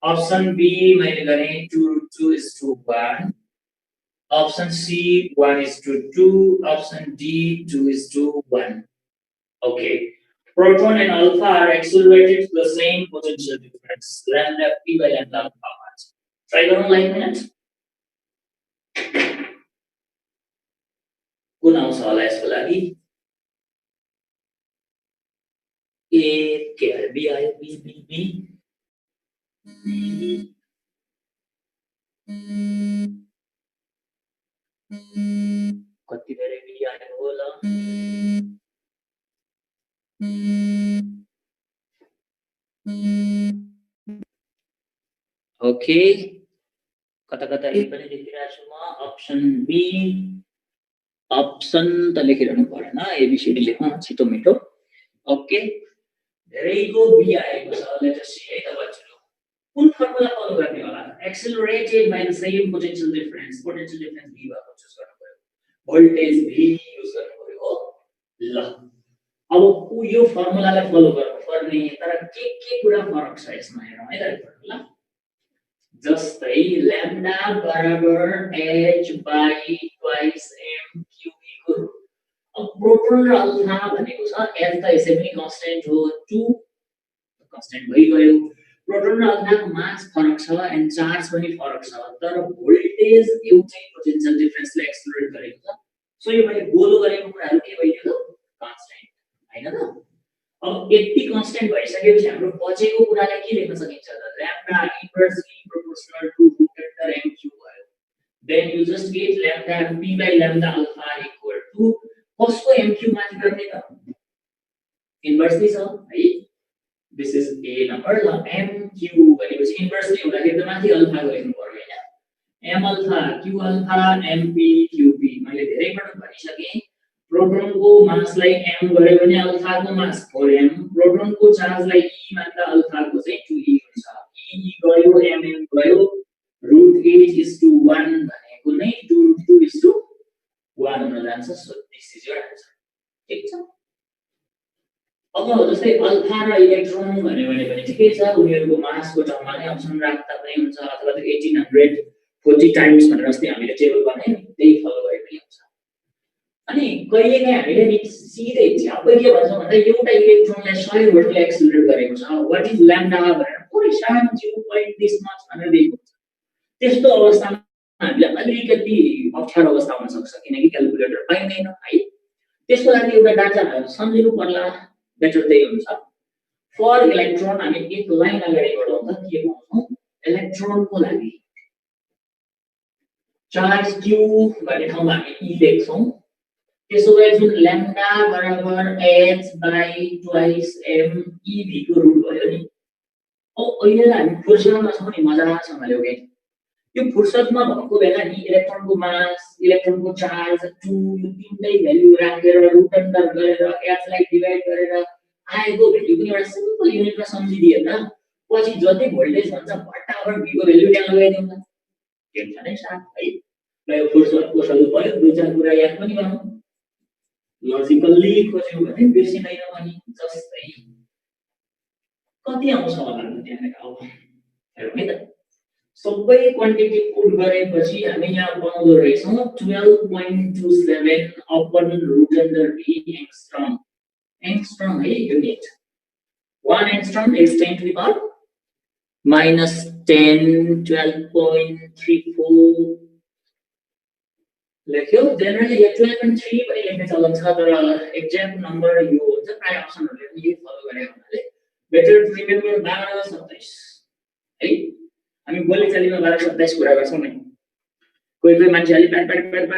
Option B मैले गरे 2:1. Option C 1:2. Option D 2:1. Okay. Proton and alpha are accelerated to the same potential difference, lambda p by lambda alpha. Try गर्नुलाई minute. कुन आउँछ होला यसको लागि? A के आयो? B आयो? B. कति धेरै B आयो होला? Okay. कता ए पनि लेखिरहेको छु म. Option B. Option त लेखिरहनु परेन. ABCD लेखौँ छिटो मिठो. Okay. धेरैको B आएको छ. Let us see है त बच्चाहरु. कुन फर्मुला फलो गर्ने होला? Accelerated by the same potential difference. Potential difference V भएको चुज गर्नु पर्यो. Voltage V युज गर्नु पर्यो. ल. अब यो फर्मुलालाई फलो गर्नु पर्ने तर के कुरा फरक छ यसमा हेरौँ है त ल. जस्तै लैम्डा बराबर h by twice m cube को रूट. अब प्रोटोन र अल्फा भनेको छ h त यसै पनि कांस्टेन्ट हो 2 कांस्टेन्ट भइगयो. प्रोटोन र अल्फाको मास फरक छ एन्ड चार्ज पनि फरक छ तर भोल्टेज एउटै पोटेन्शियल डिफरेन्सले एक्सेलरेट गरेको छ. सो यो मैले गोलो गरेको कुराहरु के भइदियो कांस्टेन्ट हैन त. अब यति कांस्टेन्ट भइसकेपछि हाम्रो बचेको कुरालाई के लेख्न सकिन्छ त lambda inversely proportional to root under m cube भयो. Then you just get lambda p by lambda alpha equal to कसको m cube माथि गर्ने त इन्भर्सली छ है. This is a number ल m cube भनेपछि इन्भर्सली हुँदाखेरि त माथि अल्फा लेख्नु पर्यो हैन. m alpha q alpha m p q p मैले धेरै पटक भनिसके. प्रोटोन को मासलाई m गरे भने अल्फा को मास 4m. प्रोटोन को चार्जलाई e मान्दा अल्फा को चाहिँ 2e हुन्छ. e गयो mm गयो √8:1 भनेको नै 2:1 हुन जान्छ. So this is your answer. ठीक छ. अब जस्तै अल्फा र इलेक्ट्रोन भन्यो भने पनि ठिकै छ. उनीहरुको मासको टर्ममा नै अप्सन राख्दा पनि हुन्छ अथवा त्यो 1840 टाइम्स भनेर जस्तै हामीले टेबल बनायौ त्यही फलो गरे पनि हुन्छ. अनि कहिलेकाहीँ हामीले नि सिधै झ्यापै के भन्छौँ भन्दा एउटा इलेक्ट्रोनलाई 100 भोल्टले एक्सेलरेट गरेको छ. व्हाट इज लैम्डा भनेर पुरै सानो 0.1 this much भनेर दिएको हुन्छ. त्यस्तो अवस्थामा हामीले अलिकति अप्ठ्यारो अवस्था हुन सक्छ किनकि क्याल्कुलेटर पाइँदैन है. त्यसको लागि एउटा डाटा सम्झिनु पर्ला. बेटर त्यही हुन्छ. फर इलेक्ट्रोन हामी एक लाइन अगाडि बढाउँ त के भन्छौँ इलेक्ट्रोनको लागि चार्ज q भन्ने ठाउँमा हामी e लेख्छौँ. त्यसो भए जुन लैम्डा बराबर h by twice m e v को रुट भयो नि. अब अहिले हामी फुर्सदमा छौं नि मजासँगले ओके. यो फुर्सदमा भएको बेला नि इलेक्ट्रोनको मास इलेक्ट्रोनको चार्ज 2 यो तीनटै भ्यालु राखेर रुट अन्डर गरेर h लाई डिवाइड गरेर आएको भ्यालु पनि एउटा सिम्पल युनिटमा सम्झिदिए त पछि जति भोल्टेज भन्छ फटाफट v को भ्यालु त्यहाँ लगाइदिउँ त. टेन्सनै साथ है. ल यो फुर्सदको सजिलो भयो. दुई चार कुरा याद पनि गरौँ. लजिकली खोज्यौ भने बिर्सिदैन पनि. जस्तै कति आउँछ होला त्यहाँ अब हेरौँ है त. सबै क्वान्टिटी पुट गरेपछि हामी यहाँ पाउँदो रहेछौं 12.27 upon root under v angstrom. Angstrom है unit. 1 angstrom is 10 to the power minus 10 12.34 लेख्यो. जनरली 12.3 पनि लेख्ने चलन छ तर एक्ज्याक्ट नम्बर यो हुन्छ. प्राय अप्सनहरुले पनि यही फलो गरे हुनाले बेटर टु रिमेम्बर 12-27 है. हामी बोलीचालीमा 12-27 कुरा गर्छौं नि. कोही मान्छे अलि प्याट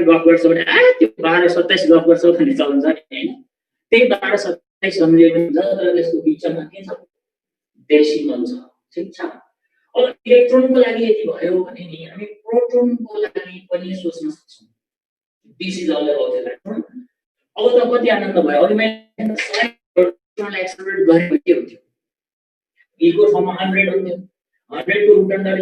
गफ गर्छ भने आ त्यो 12-27 गफ गर्छ भन्ने चलन छ नि हैन. त्यही 12-27 सम्झिए पनि हुन्छ तर त्यसको बिचमा के छ डेसिमल छ. ठीक छ. अब इलेक्ट्रोनको लागि यति भयो भने नि हामी प्रोटोनको लागि पनि सोच्न सक्छौं. This is all about electron. अब त कति आनन्द भयो. अघि मैले इलेक्ट्रोनलाई एक्सेलरेट गरेको के हुन्थ्यो? e को ठाउँमा 100 हुन्थ्यो. 100 को रुट अन्डर